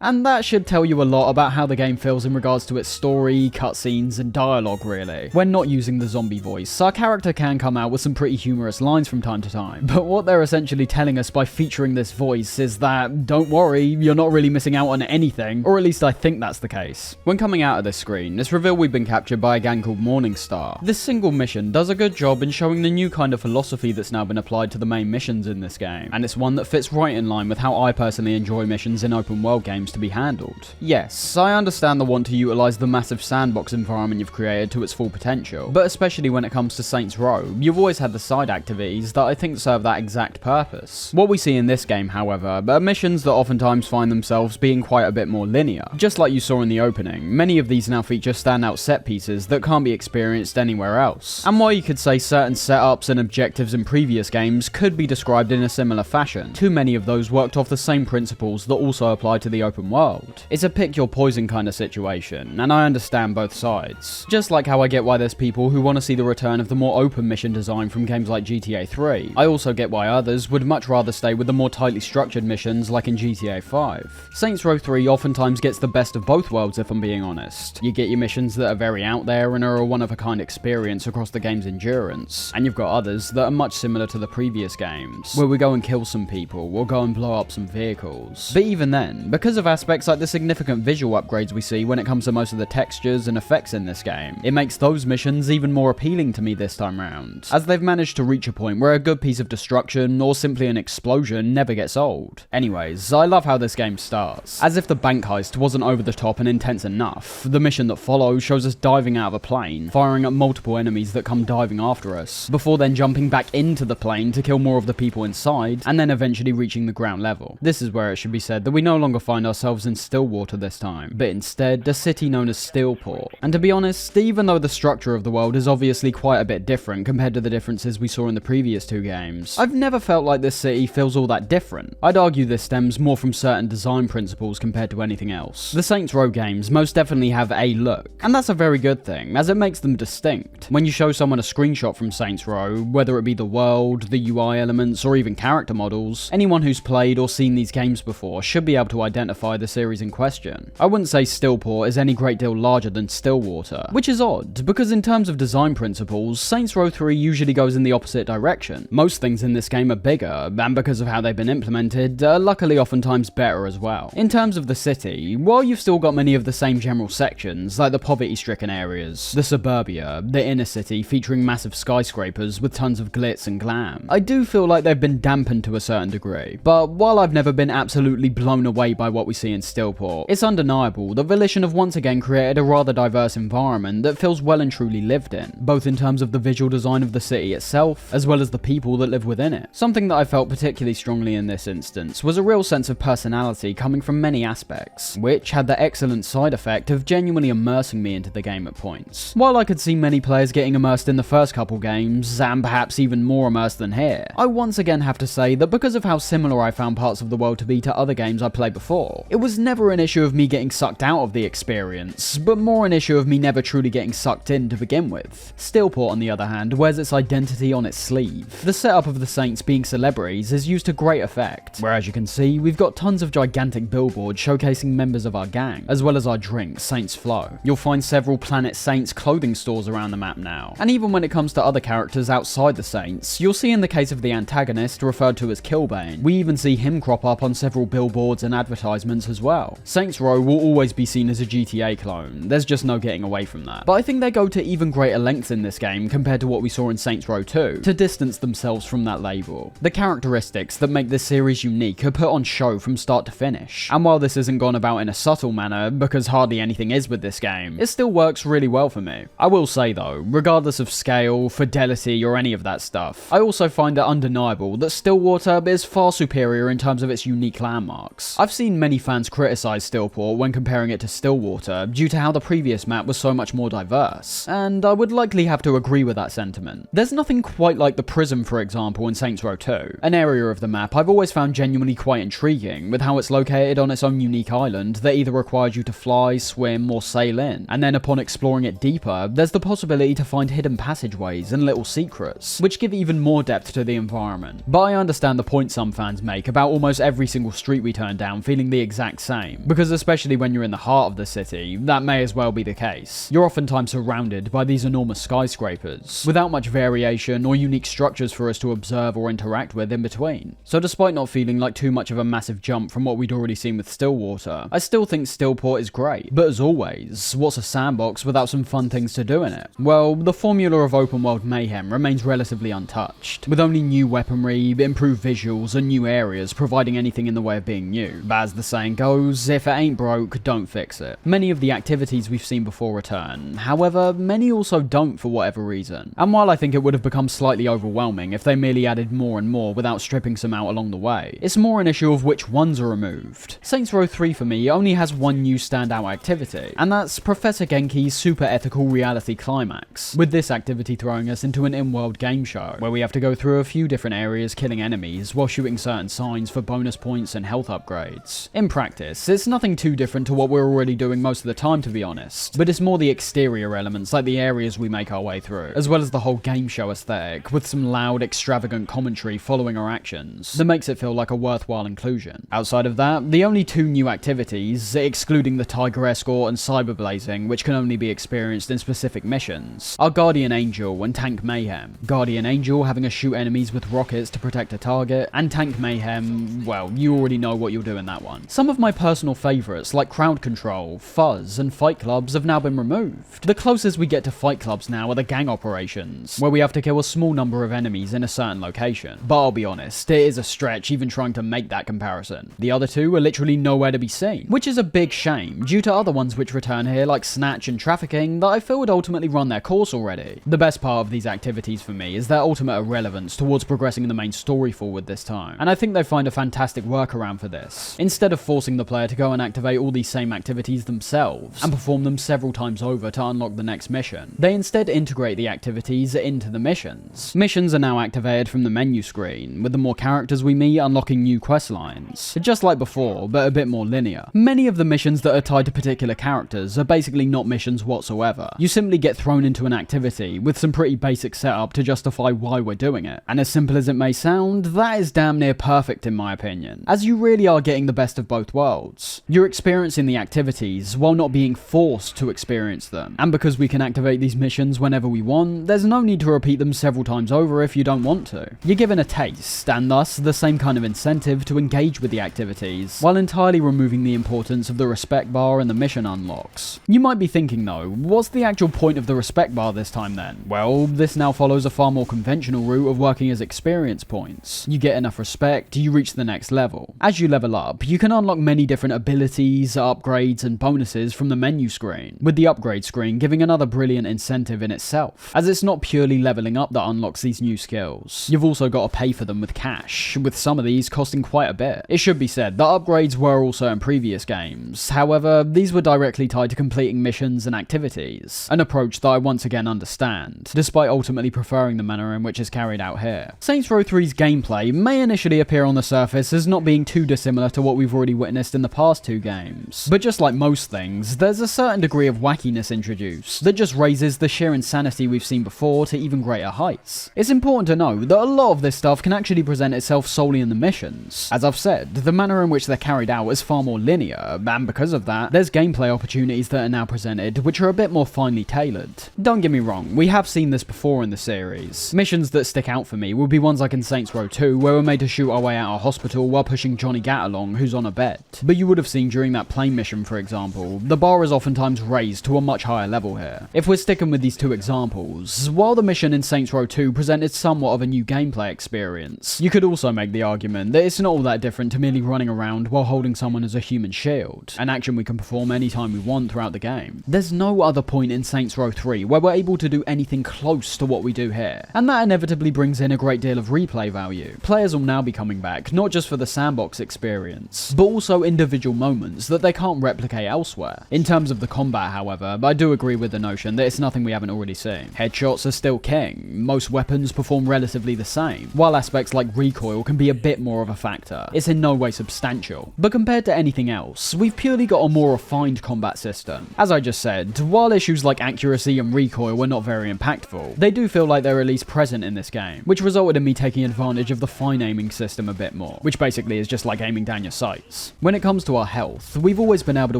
And that should tell you a lot about how the game feels in regards to its story, cutscenes, and dialogue really. When not using the zombie voice, our character can come out with some pretty humorous lines from time to time, but what they're essentially telling us by featuring this voice is that, don't worry, you're not really missing out on anything, or at least I think that's the case. When coming out of this screen, it's revealed we've been captured by a gang called Morningstar. This single mission does a good job in showing the new kind of philosophy that's now been applied to the main missions in this game, and it's one that fits right in line with how I personally enjoy missions in open world games to be handled. Yes, I understand the want to utilise the massive sandbox environment you've created to its full potential, but especially when it comes to Saints Row, you've always had the side activities that I think serve that exact purpose. What we see in this game, however, are missions that oftentimes find themselves being quite a bit more linear. Just like you saw in the opening, many of these now feature standout set pieces that can't be experienced anywhere else. And while you could say certain setups and objectives in previous games could be described in a similar fashion, too many of those worked off the same principles that also apply to the open world. It's a pick your poison kind of situation, and I understand both sides. Just like how I get why there's people who want to see the return of the more open mission design from games like GTA 3, I also get why others would much rather stay with the more tightly structured missions like in GTA 5. Saints Row 3 oftentimes gets the best of both worlds if I'm being honest. You get your missions that are very out there and are a one-of-a-kind experience across the game's endurance, and you've got others that are much similar to the previous games, where we go and kill some people, or go and blow up some vehicles. But even then, because of aspects like the significant visual upgrades we see when it comes to most of the textures and effects in this game. It makes those missions even more appealing to me this time round, as they've managed to reach a point where a good piece of destruction or simply an explosion never gets old. Anyways, I love how this game starts. As if the bank heist wasn't over the top and intense enough, the mission that follows shows us diving out of a plane, firing at multiple enemies that come diving after us, before then jumping back into the plane to kill more of the people inside, and then eventually reaching the ground level. This is where it should be said that we no longer find ourselves in Stillwater this time, but instead a city known as Steelport. And to be honest, even though the structure of the world is obviously quite a bit different compared to the differences we saw in the previous two games, I've never felt like this city feels all that different. I'd argue this stems more from certain design principles compared to anything else. The Saints Row games most definitely have a look, and that's a very good thing, as it makes them distinct. When you show someone a screenshot from Saints Row, whether it be the world, the UI elements, or even character models, anyone who's played or seen these games before should be able to identify the series in question. I wouldn't say Stillport is any great deal larger than Stillwater, which is odd, because in terms of design principles, Saints Row 3 usually goes in the opposite direction. Most things in this game are bigger, and because of how they've been implemented, luckily oftentimes better as well. In terms of the city, while you've still got many of the same general sections, like the poverty-stricken areas, the suburbia, the inner city featuring massive skyscrapers with tons of glitz and glam, I do feel like they've been dampened to a certain degree. But while I've never been absolutely blown away by what we see in Stillport, it's undeniable that Volition have once again created a rather diverse environment that feels well and truly lived in, both in terms of the visual design of the city itself, as well as the people that live within it. Something that I felt particularly strongly in this instance was a real sense of personality coming from many aspects, which had the excellent side effect of genuinely immersing me into the game at points. While I could see many players getting immersed in the first couple games, and perhaps even more immersed than here, I once again have to say that because of how similar I found parts of the world to be to other games I played before, it was never an issue of me getting sucked out of the experience, but more an issue of me never truly getting sucked in to begin with. Stillport, on the other hand, wears its identity on its sleeve. The setup of the Saints being celebrities is used to great effect, where as you can see, we've got tons of gigantic billboards showcasing members of our gang, as well as our drink, Saints Flow. You'll find several Planet Saints clothing stores around the map now, and even when it comes to other characters outside the Saints, you'll see in the case of the antagonist, referred to as Killbane, we even see him crop up on several billboards and advertisements as well. Saints Row will always be seen as a GTA clone, there's just no getting away from that. But I think they go to even greater lengths in this game compared to what we saw in Saints Row 2, to distance themselves from that label. The characteristics that make this series unique are put on show from start to finish, and while this isn't gone about in a subtle manner, because hardly anything is with this game, it still works really well for me. I will say though, regardless of scale, fidelity, or any of that stuff, I also find it undeniable that Stillwater is far superior in terms of its unique landmarks. I've seen many fans criticize Stillport when comparing it to Stillwater due to how the previous map was so much more diverse, and I would likely have to agree with that sentiment. There's nothing quite like the Prism, for example, in Saints Row 2, an area of the map I've always found genuinely quite intriguing with how it's located on its own unique island that either requires you to fly, swim, or sail in, and then upon exploring it deeper, there's the possibility to find hidden passageways and little secrets, which give even more depth to the environment. But I understand the point some fans make about almost every single street we turn down feeling the exact same, because especially when you're in the heart of the city, that may as well be the case. You're oftentimes surrounded by these enormous skyscrapers, without much variation or unique structures for us to observe or interact with in between. So despite not feeling like too much of a massive jump from what we'd already seen with Stillwater, I still think Stillport is great. But as always, what's a sandbox without some fun things to do in it? Well, the formula of open world Mayhem remains relatively untouched, with only new weaponry, improved visuals, and new areas providing anything in the way of being new. But as the saying goes, if it ain't broke, don't fix it. Many of the activities we've seen before return, however, many also don't for whatever reason. And while I think it would have become slightly overwhelming if they merely added more and more without stripping some out along the way, it's more an issue of which ones are removed. Saints Row 3 for me only has one new standout activity, and that's Professor Genki's super ethical reality climax, with this activity throwing us into an in-world game show, where we have to go through a few different areas killing enemies while shooting certain signs for bonus points and health upgrades. In practice, it's nothing too different to what we're already doing most of the time, to be honest, but it's more the exterior elements like the areas we make our way through, as well as the whole game show aesthetic, with some loud, extravagant commentary following our actions, that makes it feel like a worthwhile inclusion. Outside of that, the only two new activities, excluding the Tiger Escort and Cyberblazing, which can only be experienced in specific missions, are Guardian Angel and Tank Mayhem. Guardian Angel having us shoot enemies with rockets to protect a target, and Tank Mayhem, well, you already know what you'll do in that one. Some of my personal favourites like crowd control, fuzz, and fight clubs have now been removed. The closest we get to fight clubs now are the gang operations, where we have to kill a small number of enemies in a certain location. But I'll be honest, it is a stretch even trying to make that comparison. The other two are literally nowhere to be seen, which is a big shame due to other ones which return here like snatch and trafficking that I feel would ultimately run their course already. The best part of these activities for me is their ultimate irrelevance towards progressing the main story forward this time, and I think they find a fantastic workaround for this. Instead of forcing the player to go and activate all these same activities themselves and perform them several times over to unlock the next mission, they instead integrate the activities into the missions. Missions are now activated from the menu screen, with the more characters we meet unlocking new quest lines. Just like before, but a bit more linear. Many of the missions that are tied to particular characters are basically not missions whatsoever. You simply get thrown into an activity with some pretty basic setup to justify why we're doing it. And as simple as it may sound, that is damn near perfect in my opinion, as you really are getting the best of both worlds. You're experiencing the activities while not being forced to experience them. And because we can activate these missions whenever we want, there's no need to repeat them several times over if you don't want to. You're given a taste, and thus the same kind of incentive to engage with the activities, while entirely removing the importance of the respect bar and the mission unlocks. You might be thinking though, what's the actual point of the respect bar this time then? Well, this now follows a far more conventional route of working as experience points. You get enough respect, you reach the next level. As you level up, you can unlock many different abilities, upgrades, and bonuses from the menu screen, with the upgrade screen giving another brilliant incentive in itself, as it's not purely leveling up that unlocks these new skills. You've also got to pay for them with cash, with some of these costing quite a bit. It should be said that upgrades were also in previous games, however, these were directly tied to completing missions and activities, an approach that I once again understand, despite ultimately preferring the manner in which it's carried out here. Saints Row 3's gameplay may initially appear on the surface as not being too dissimilar to what we've already witnessed in the past two games, but just like most things, there's a certain degree of wackiness introduced that just raises the sheer insanity we've seen before to even greater heights. It's important to know that a lot of this stuff can actually present itself solely in the missions. As I've said, the manner in which they're carried out is far more linear, and because of that, there's gameplay opportunities that are now presented which are a bit more finely tailored. Don't get me wrong, we have seen this before in the series. Missions that stick out for me would be ones like in Saints Row 2, where we're made to shoot our way out of hospital while pushing Johnny Gat along, who's on a bed. But you would have seen during that plane mission, for example, the bar is oftentimes raised to a much higher level here. If we're sticking with these two examples, while the mission in Saints Row 2 presented somewhat of a new gameplay experience, you could also make the argument that it's not all that different to merely running around while holding someone as a human shield, an action we can perform anytime we want throughout the game. There's no other point in Saints Row 3 where we're able to do anything close to what we do here, and that inevitably brings in a great deal of replay value. Players will now be coming back, not just for the sandbox experience, but also individual moments that they can't replicate elsewhere. In terms of the combat, however, I do agree with the notion that it's nothing we haven't already seen. Headshots are still king, most weapons perform relatively the same, while aspects like recoil can be a bit more of a factor. It's in no way substantial, but compared to anything else, we've purely got a more refined combat system. As I just said, while issues like accuracy and recoil were not very impactful, they do feel like they're at least present in this game, which resulted in me taking advantage of the fine aiming system a bit more, which basically is just like aiming down your sights. When it comes to our health, we've always been able to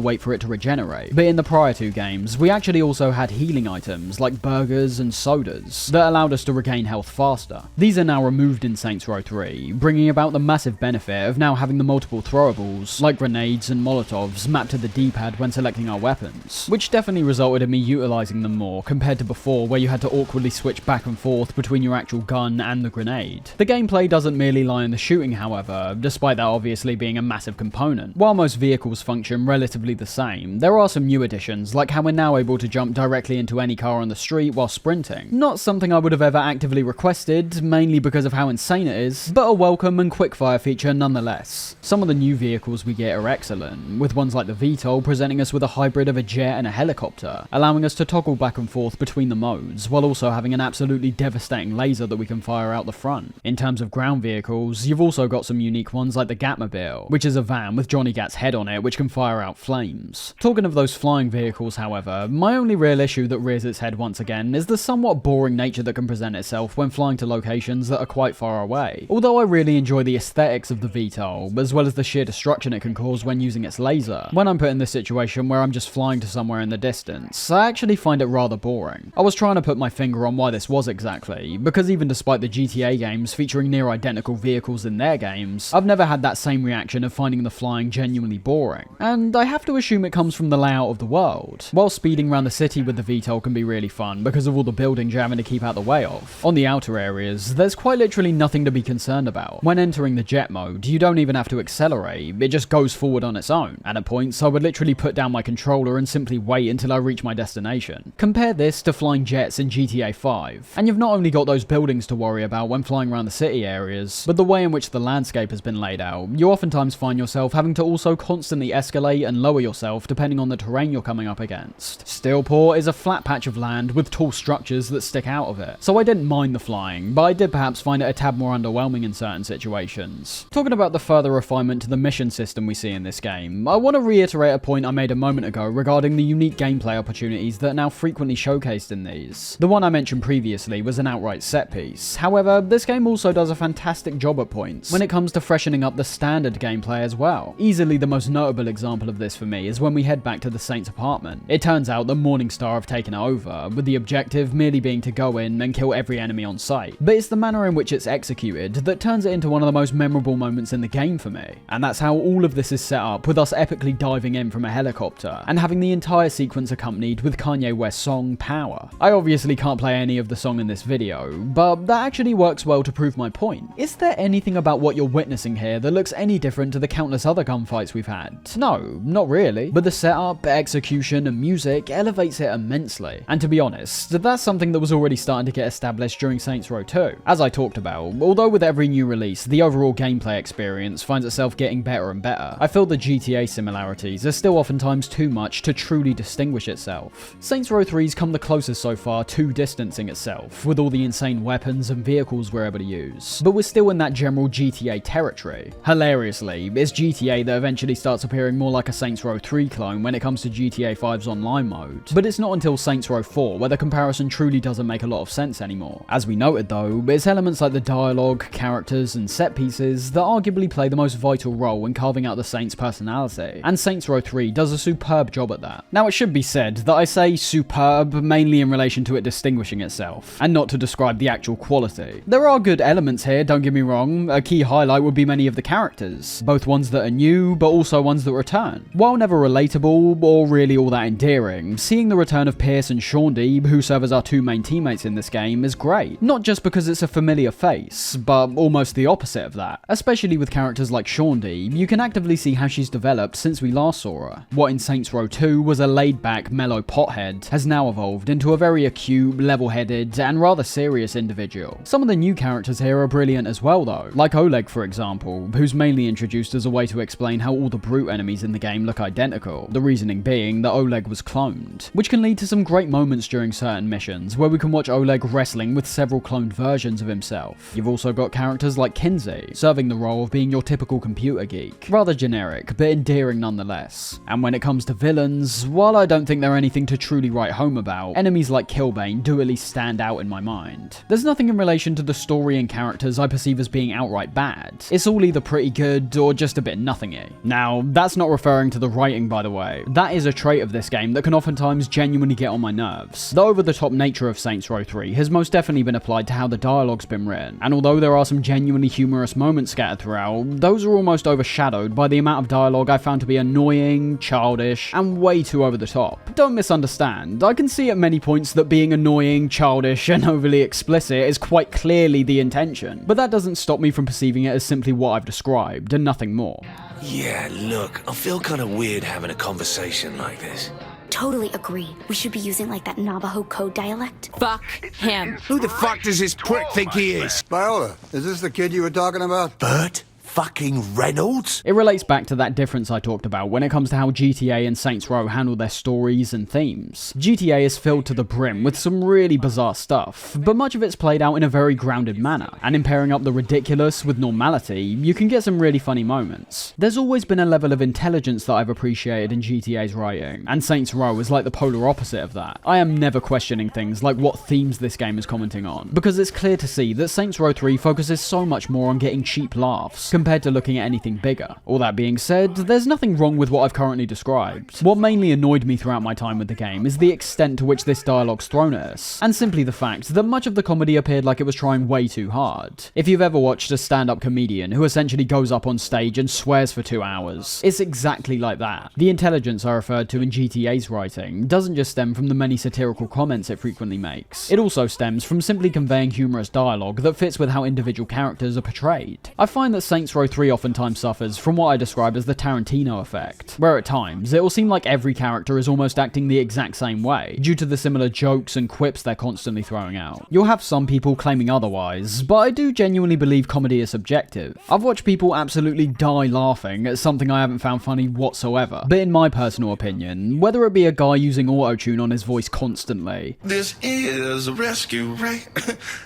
wait for it to regenerate, but in the prior two games, we actually also had healing items like burgers and sodas that allowed us to regain health faster. These are now removed in Saints Row 3, bringing about the massive benefit of now having the multiple throwables, like grenades and molotovs, mapped to the D-pad when selecting our weapons, which definitely resulted in me utilising them more compared to before where you had to awkwardly switch back and forth between your actual gun and the grenade. The gameplay doesn't merely lie in the shooting, however, despite that obviously being a massive component. While most vehicles function relatively the same, there are some new additions, like how we're now able to jump directly into any car on the street while sprinting. Not something I would have ever actively requested, mainly because of how insane it is, but a welcome and quickfire feature nonetheless. Some of the new vehicles we get are excellent, with ones like the VTOL presenting us with a hybrid of a jet and a helicopter, allowing us to toggle back and forth between the modes, while also having an absolutely devastating laser that we can fire out the front. In terms of ground vehicles, you've also got some unique ones like the Gatmobile, which is a van with Johnny Gat's head on it which can fire out flames. Talking of those flying vehicles, however, my only real issue that rears its head once again is the somewhat boring nature that can present itself when flying to locations that are quite far away. Although I really enjoy the aesthetics of the VTOL, as well as the sheer destruction it can cause when using its laser, when I'm put in this situation where I'm just flying to somewhere in the distance, I actually find it rather boring. I was trying to put my finger on why this was exactly, because even despite the GTA games featuring near identical vehicles in their games, I've never had that same reaction of finding finding the flying genuinely boring. And I have to assume it comes from the layout of the world. While speeding around the city with the VTOL can be really fun because of all the buildings you're having to keep out the way of, on the outer areas, there's quite literally nothing to be concerned about. When entering the jet mode, you don't even have to accelerate, it just goes forward on its own. And at points, I would literally put down my controller and simply wait until I reach my destination. Compare this to flying jets in GTA 5, and you've not only got those buildings to worry about when flying around the city areas, but the way in which the landscape has been laid out, you oftentimes find yourself having to also constantly escalate and lower yourself depending on the terrain you're coming up against. Steelport is a flat patch of land with tall structures that stick out of it, so I didn't mind the flying, but I did perhaps find it a tad more underwhelming in certain situations. Talking about the further refinement to the mission system we see in this game, I want to reiterate a point I made a moment ago regarding the unique gameplay opportunities that are now frequently showcased in these. The one I mentioned previously was an outright set piece. However, this game also does a fantastic job at points when it comes to freshening up the standard gameplay as well. Easily the most notable example of this for me is when we head back to the Saints apartment. It turns out that Morningstar have taken it over, with the objective merely being to go in and kill every enemy on sight. But it's the manner in which it's executed that turns it into one of the most memorable moments in the game for me. And that's how all of this is set up, with us epically diving in from a helicopter and having the entire sequence accompanied with Kanye West's song Power. I obviously can't play any of the song in this video, but that actually works well to prove my point. Is there anything about what you're witnessing here that looks any different to the countless other gunfights we've had? No, not really. But the setup, execution, and music elevates it immensely. And to be honest, that's something that was already starting to get established during Saints Row 2. As I talked about, although with every new release, the overall gameplay experience finds itself getting better and better, I feel the GTA similarities are still oftentimes too much to truly distinguish itself. Saints Row 3's come the closest so far to distancing itself, with all the insane weapons and vehicles we're able to use, but we're still in that general GTA territory. Hilariously, it's GTA that eventually starts appearing more like a Saints Row 3 clone when it comes to GTA 5's online mode, but it's not until Saints Row 4 where the comparison truly doesn't make a lot of sense anymore. As we noted though, it's elements like the dialogue, characters, and set pieces that arguably play the most vital role in carving out the Saints' personality, and Saints Row 3 does a superb job at that. Now it should be said that I say superb mainly in relation to it distinguishing itself, and not to describe the actual quality. There are good elements here, don't get me wrong. A key highlight would be many of the characters, both ones that are new, but also ones that return. While never relatable, or really all that endearing, seeing the return of Pierce and Shaundy, who serve as our two main teammates in this game, is great. Not just because it's a familiar face, but almost the opposite of that. Especially with characters like Shaundy, you can actively see how she's developed since we last saw her. What in Saints Row 2 was a laid-back, mellow pothead has now evolved into a very acute, level-headed, and rather serious individual. Some of the new characters here are brilliant as well though, like Oleg for example, who's mainly introduced as a way to explain how all the brute enemies in the game look identical, the reasoning being that Oleg was cloned, which can lead to some great moments during certain missions where we can watch Oleg wrestling with several cloned versions of himself. You've also got characters like Kinsey, serving the role of being your typical computer geek, rather generic but endearing nonetheless. And when it comes to villains, while I don't think they're anything to truly write home about, enemies like Killbane do at least stand out in my mind. There's nothing in relation to the story and characters I perceive as being outright bad. It's all either pretty good or just a bit nothingy. Now, that's not referring to the writing by the way. That is a trait of this game that can oftentimes genuinely get on my nerves. The over-the-top nature of Saints Row 3 has most definitely been applied to how the dialogue's been written, and although there are some genuinely humorous moments scattered throughout, those are almost overshadowed by the amount of dialogue I found to be annoying, childish, and way too over the top. Don't misunderstand, I can see at many points that being annoying, childish, and overly explicit is quite clearly the intention, but that doesn't stop me from perceiving it as simply what I've described, and nothing more. Yeah, look, I feel kind of weird having a conversation like this. Totally agree. We should be using like that Navajo code dialect. Fuck him. Who the fuck does this prick think he is? Viola, is this the kid you were talking about? Bert fucking Reynolds? It relates back to that difference I talked about when it comes to how GTA and Saints Row handle their stories and themes. GTA is filled to the brim with some really bizarre stuff, but much of it's played out in a very grounded manner, and in pairing up the ridiculous with normality, you can get some really funny moments. There's always been a level of intelligence that I've appreciated in GTA's writing, and Saints Row is like the polar opposite of that. I am never questioning things like what themes this game is commenting on, because it's clear to see that Saints Row 3 focuses so much more on getting cheap laughs, compared to looking at anything bigger. All that being said, there's nothing wrong with what I've currently described. What mainly annoyed me throughout my time with the game is the extent to which this dialogue's thrown at us, and simply the fact that much of the comedy appeared like it was trying way too hard. If you've ever watched a stand-up comedian who essentially goes up on stage and swears for 2 hours, it's exactly like that. The intelligence I referred to in GTA's writing doesn't just stem from the many satirical comments it frequently makes. It also stems from simply conveying humorous dialogue that fits with how individual characters are portrayed. I find that Saints Row 3 oftentimes suffers from what I describe as the Tarantino effect, where at times it will seem like every character is almost acting the exact same way, due to the similar jokes and quips they're constantly throwing out. You'll have some people claiming otherwise, but I do genuinely believe comedy is subjective. I've watched people absolutely die laughing at something I haven't found funny whatsoever, but in my personal opinion, whether it be a guy using auto-tune on his voice constantly, this is a rescue, right?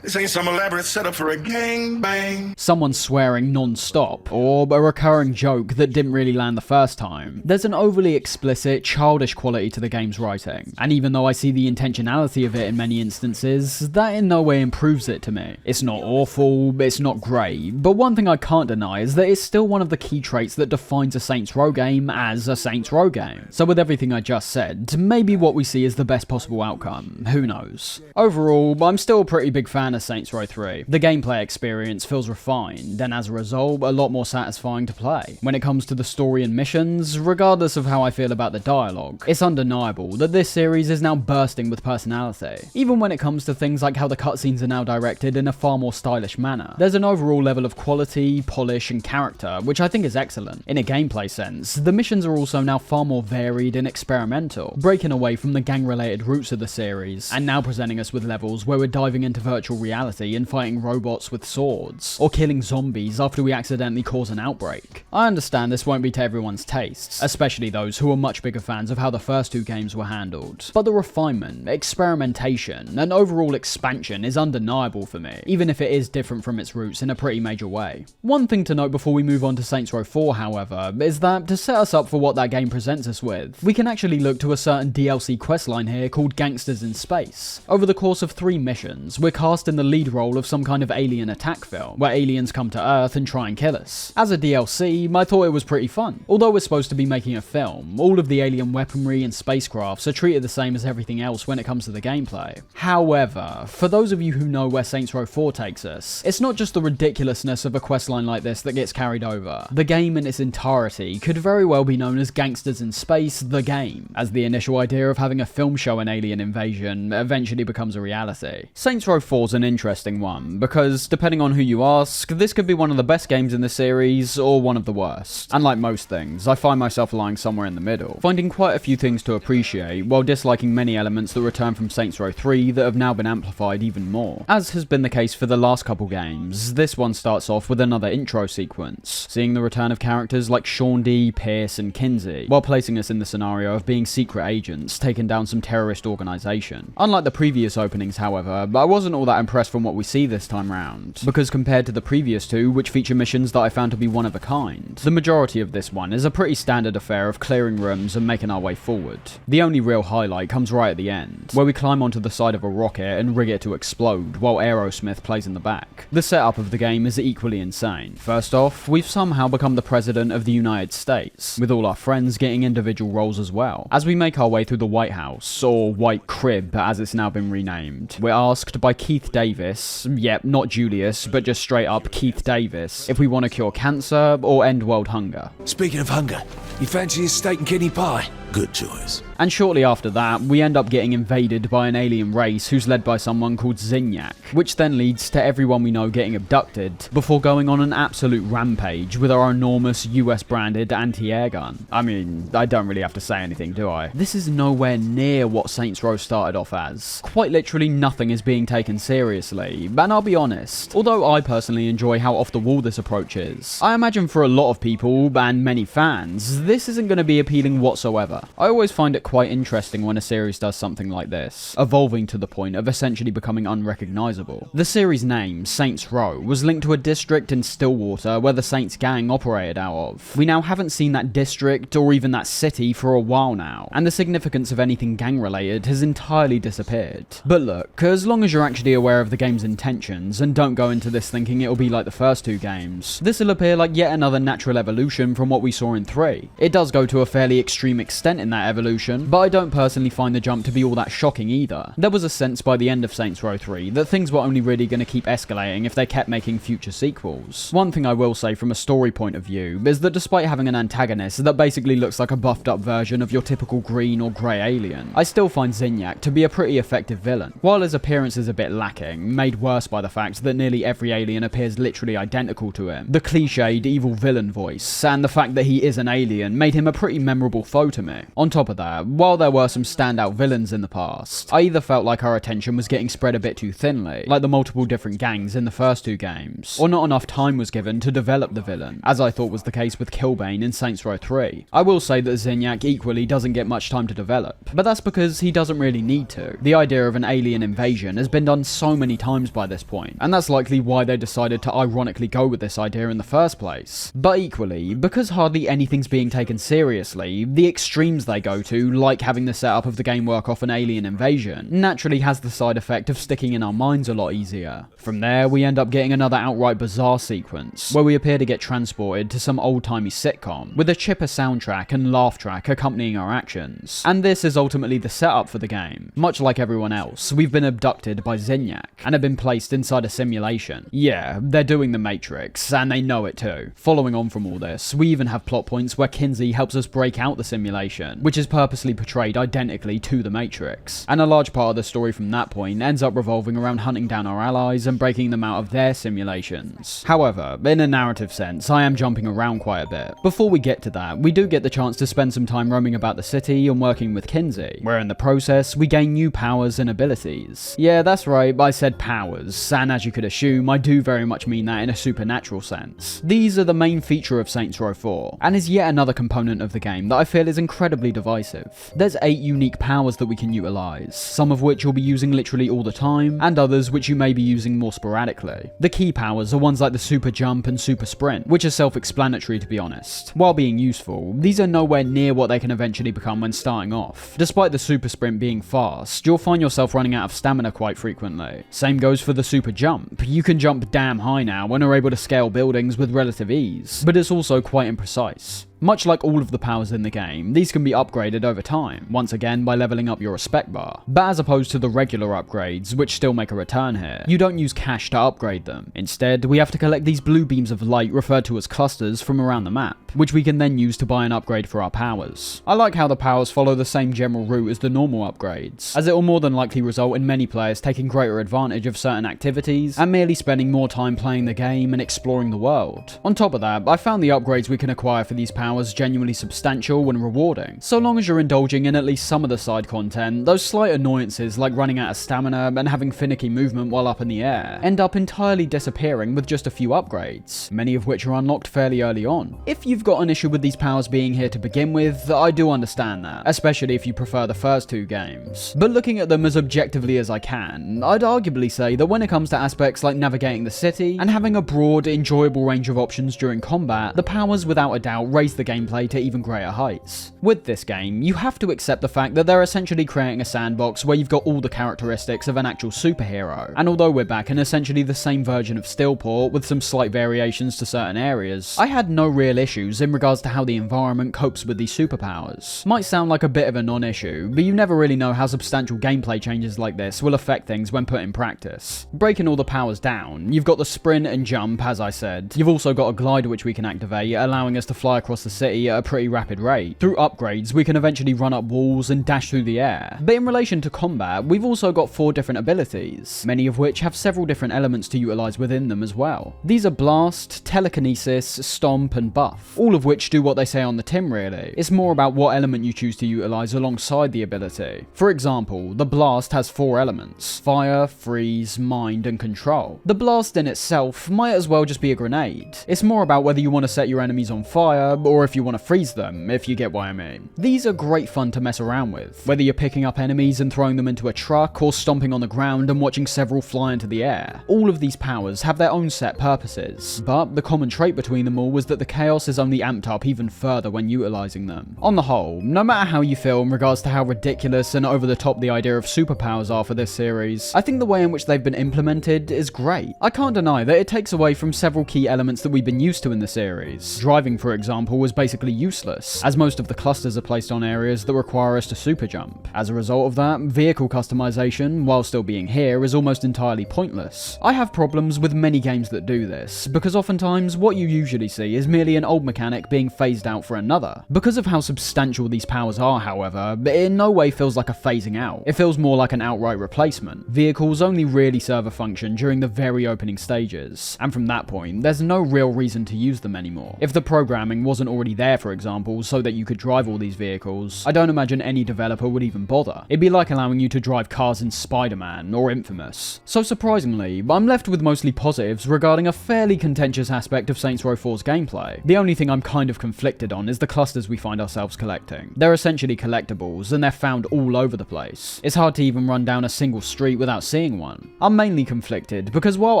This ain't some elaborate setup for a gangbang. Someone swearing non-stop, or a recurring joke that didn't really land the first time, there's an overly explicit, childish quality to the game's writing, and even though I see the intentionality of it in many instances, that in no way improves it to me. It's not awful, it's not great, but one thing I can't deny is that it's still one of the key traits that defines a Saints Row game as a Saints Row game. So with everything I just said, maybe what we see is the best possible outcome, who knows. Overall, I'm still a pretty big fan of Saints Row 3. The gameplay experience feels refined, and as a result, a lot more satisfying to play. When it comes to the story and missions, regardless of how I feel about the dialogue, it's undeniable that this series is now bursting with personality. Even when it comes to things like how the cutscenes are now directed in a far more stylish manner, there's an overall level of quality, polish, and character, which I think is excellent. In a gameplay sense, the missions are also now far more varied and experimental, breaking away from the gang-related roots of the series, and now presenting us with levels where we're diving into virtual reality and fighting robots with swords, or killing zombies after we accidentally cause an outbreak. I understand this won't be to everyone's tastes, especially those who are much bigger fans of how the first 2 games were handled, but the refinement, experimentation, and overall expansion is undeniable for me, even if it is different from its roots in a pretty major way. One thing to note before we move on to Saints Row 4, however, is that to set us up for what that game presents us with, we can actually look to a certain DLC questline here called Gangsters in Space. Over the course of 3 missions, we're cast in the lead role of some kind of alien attack film, where aliens come to Earth and try and kill us. As a DLC, I thought it was pretty fun. Although we're supposed to be making a film, all of the alien weaponry and spacecrafts are treated the same as everything else when it comes to the gameplay. However, for those of you who know where Saints Row 4 takes us, it's not just the ridiculousness of a questline like this that gets carried over. The game in its entirety could very well be known as Gangsters in Space, the game, as the initial idea of having a film show an alien invasion eventually becomes a reality. Saints Row 4's an interesting one, because depending on who you ask, this could be one of the best games in the series, or one of the worst. And like most things, I find myself lying somewhere in the middle, finding quite a few things to appreciate, while disliking many elements that return from Saints Row 3 that have now been amplified even more. As has been the case for the last couple games, this one starts off with another intro sequence, seeing the return of characters like Sean D, Pierce, and Kinsey, while placing us in the scenario of being secret agents taking down some terrorist organisation. Unlike the previous openings, however, I wasn't all that impressed from what we see this time round, because compared to the previous 2, which feature missions that I found to be one of a kind, the majority of this one is a pretty standard affair of clearing rooms and making our way forward. The only real highlight comes right at the end, where we climb onto the side of a rocket and rig it to explode, while Aerosmith plays in the back. The setup of the game is equally insane. First off, we've somehow become the President of the United States, with all our friends getting individual roles as well. As we make our way through the White House, or White Crib as it's now been renamed, we're asked by Keith Davis, yep, not Julius, but just straight up Keith Davis, if we want to cure cancer or end world hunger. Speaking of hunger, you fancy a steak and kidney pie? Good choice. And shortly after that, we end up getting invaded by an alien race who's led by someone called Zinyak, which then leads to everyone we know getting abducted, before going on an absolute rampage with our enormous US-branded anti-air gun. I mean, I don't really have to say anything, do I? This is nowhere near what Saints Row started off as. Quite literally nothing is being taken seriously, and I'll be honest, although I personally enjoy how off the wall this approach is, I imagine for a lot of people, and many fans, this isn't going to be appealing whatsoever. I always find it quite interesting when a series does something like this, evolving to the point of essentially becoming unrecognizable. The series name, Saints Row, was linked to a district in Stillwater where the Saints gang operated out of. We now haven't seen that district or even that city for a while now, and the significance of anything gang related has entirely disappeared. But look, as long as you're actually aware of the game's intentions and don't go into this thinking it'll be like the first two games, this will appear like yet another natural evolution from what we saw in 3. It does go to a fairly extreme extent in that evolution, but I don't personally find the jump to be all that shocking either. There was a sense by the end of Saints Row 3 that things were only really going to keep escalating if they kept making future sequels. One thing I will say from a story point of view is that despite having an antagonist that basically looks like a buffed up version of your typical green or grey alien, I still find Zinyak to be a pretty effective villain. While his appearance is a bit lacking, made worse by the fact that nearly every alien appears literally identical to him, the cliched evil villain voice, and the fact that he is an alien made him a pretty memorable foe to me. On top of that, while there were some standout villains in the past, I either felt like our attention was getting spread a bit too thinly, like the multiple different gangs in the first two games, or not enough time was given to develop the villain, as I thought was the case with Killbane in Saints Row 3. I will say that Zinyak equally doesn't get much time to develop, but that's because he doesn't really need to. The idea of an alien invasion has been done so many times by this point, and that's likely why they decided to ironically go with this idea in the first place. But equally, because hardly anything's being taken seriously, the extremes they go to, like having the setup of the game work off an alien invasion, naturally has the side effect of sticking in our minds a lot easier. From there, we end up getting another outright bizarre sequence, where we appear to get transported to some old-timey sitcom, with a chipper soundtrack and laugh track accompanying our actions. And this is ultimately the setup for the game. Much like everyone else, we've been abducted by Zinyak, and have been placed inside a simulation. Yeah, they're doing the Matrix, and they know it too. Following on from all this, we even have plot points where Kinsey helps us break out the simulation, which is purposely portrayed identically to the Matrix. And a large part of the story from that point ends up revolving around hunting down our allies and breaking them out of their simulations. However, in a narrative sense, I am jumping around quite a bit. Before we get to that, we do get the chance to spend some time roaming about the city and working with Kinsey, where in the process, we gain new powers and abilities. Yeah, that's right, I said powers, and as you could assume, I do very much mean that in a supernatural sense. These are the main feature of Saints Row 4, and is yet another component of the game that I feel is incredibly divisive. There's 8 unique powers that we can utilize, some of which you'll be using literally all the time, and others which you may be using more sporadically. The key powers are ones like the super jump and super sprint, which are self-explanatory to be honest. While being useful, these are nowhere near what they can eventually become when starting off. Despite the super sprint being fast, you'll find yourself running out of stamina quite frequently. Same goes for the super jump. You can jump damn high now and are able to scale buildings with relative ease, but it's also quite imprecise. Much like all of the powers in the game, these can be upgraded over time, once again by leveling up your respect bar. But as opposed to the regular upgrades, which still make a return here, you don't use cash to upgrade them. Instead, we have to collect these blue beams of light referred to as clusters from around the map, which we can then use to buy an upgrade for our powers. I like how the powers follow the same general route as the normal upgrades, as it will more than likely result in many players taking greater advantage of certain activities, and merely spending more time playing the game and exploring the world. On top of that, I found the upgrades we can acquire for these powers genuinely substantial and rewarding. So long as you're indulging in at least some of the side content, those slight annoyances like running out of stamina and having finicky movement while up in the air end up entirely disappearing with just a few upgrades, many of which are unlocked fairly early on. If you've got an issue with these powers being here to begin with, I do understand that, especially if you prefer the first two games. But looking at them as objectively as I can, I'd arguably say that when it comes to aspects like navigating the city and having a broad, enjoyable range of options during combat, the powers without a doubt raise the gameplay to even greater heights. With this game, you have to accept the fact that they're essentially creating a sandbox where you've got all the characteristics of an actual superhero, and although we're back in essentially the same version of Stillport with some slight variations to certain areas, I had no real issues in regards to how the environment copes with these superpowers. Might sound like a bit of a non-issue, but you never really know how substantial gameplay changes like this will affect things when put in practice. Breaking all the powers down, you've got the sprint and jump, as I said. You've also got a glider which we can activate, allowing us to fly across the city at a pretty rapid rate. Through upgrades, we can eventually run up walls and dash through the air. But in relation to combat, we've also got 4 different abilities, many of which have several different elements to utilize within them as well. These are Blast, Telekinesis, Stomp, and Buff, all of which do what they say on the tin really. It's more about what element you choose to utilize alongside the ability. For example, the Blast has 4 elements: Fire, Freeze, Mind, and Control. The Blast in itself might as well just be a grenade. It's more about whether you want to set your enemies on fire, or or if you want to freeze them, if you get what I mean. These are great fun to mess around with, whether you're picking up enemies and throwing them into a truck, or stomping on the ground and watching several fly into the air. All of these powers have their own set purposes, but the common trait between them all was that the chaos is only amped up even further when utilizing them. On the whole, no matter how you feel in regards to how ridiculous and over the top the idea of superpowers are for this series, I think the way in which they've been implemented is great. I can't deny that it takes away from several key elements that we've been used to in the series. Driving, for example, was basically useless, as most of the clusters are placed on areas that require us to super jump. As a result of that, vehicle customization, while still being here, is almost entirely pointless. I have problems with many games that do this, because oftentimes what you usually see is merely an old mechanic being phased out for another. Because of how substantial these powers are, however, it in no way feels like a phasing out. It feels more like an outright replacement. Vehicles only really serve a function during the very opening stages, and from that point, there's no real reason to use them anymore. If the programming wasn't already there, for example, so that you could drive all these vehicles, I don't imagine any developer would even bother. It'd be like allowing you to drive cars in Spider-Man or Infamous. So surprisingly, I'm left with mostly positives regarding a fairly contentious aspect of Saints Row 4's gameplay. The only thing I'm kind of conflicted on is the clusters we find ourselves collecting. They're essentially collectibles, and they're found all over the place. It's hard to even run down a single street without seeing one. I'm mainly conflicted because while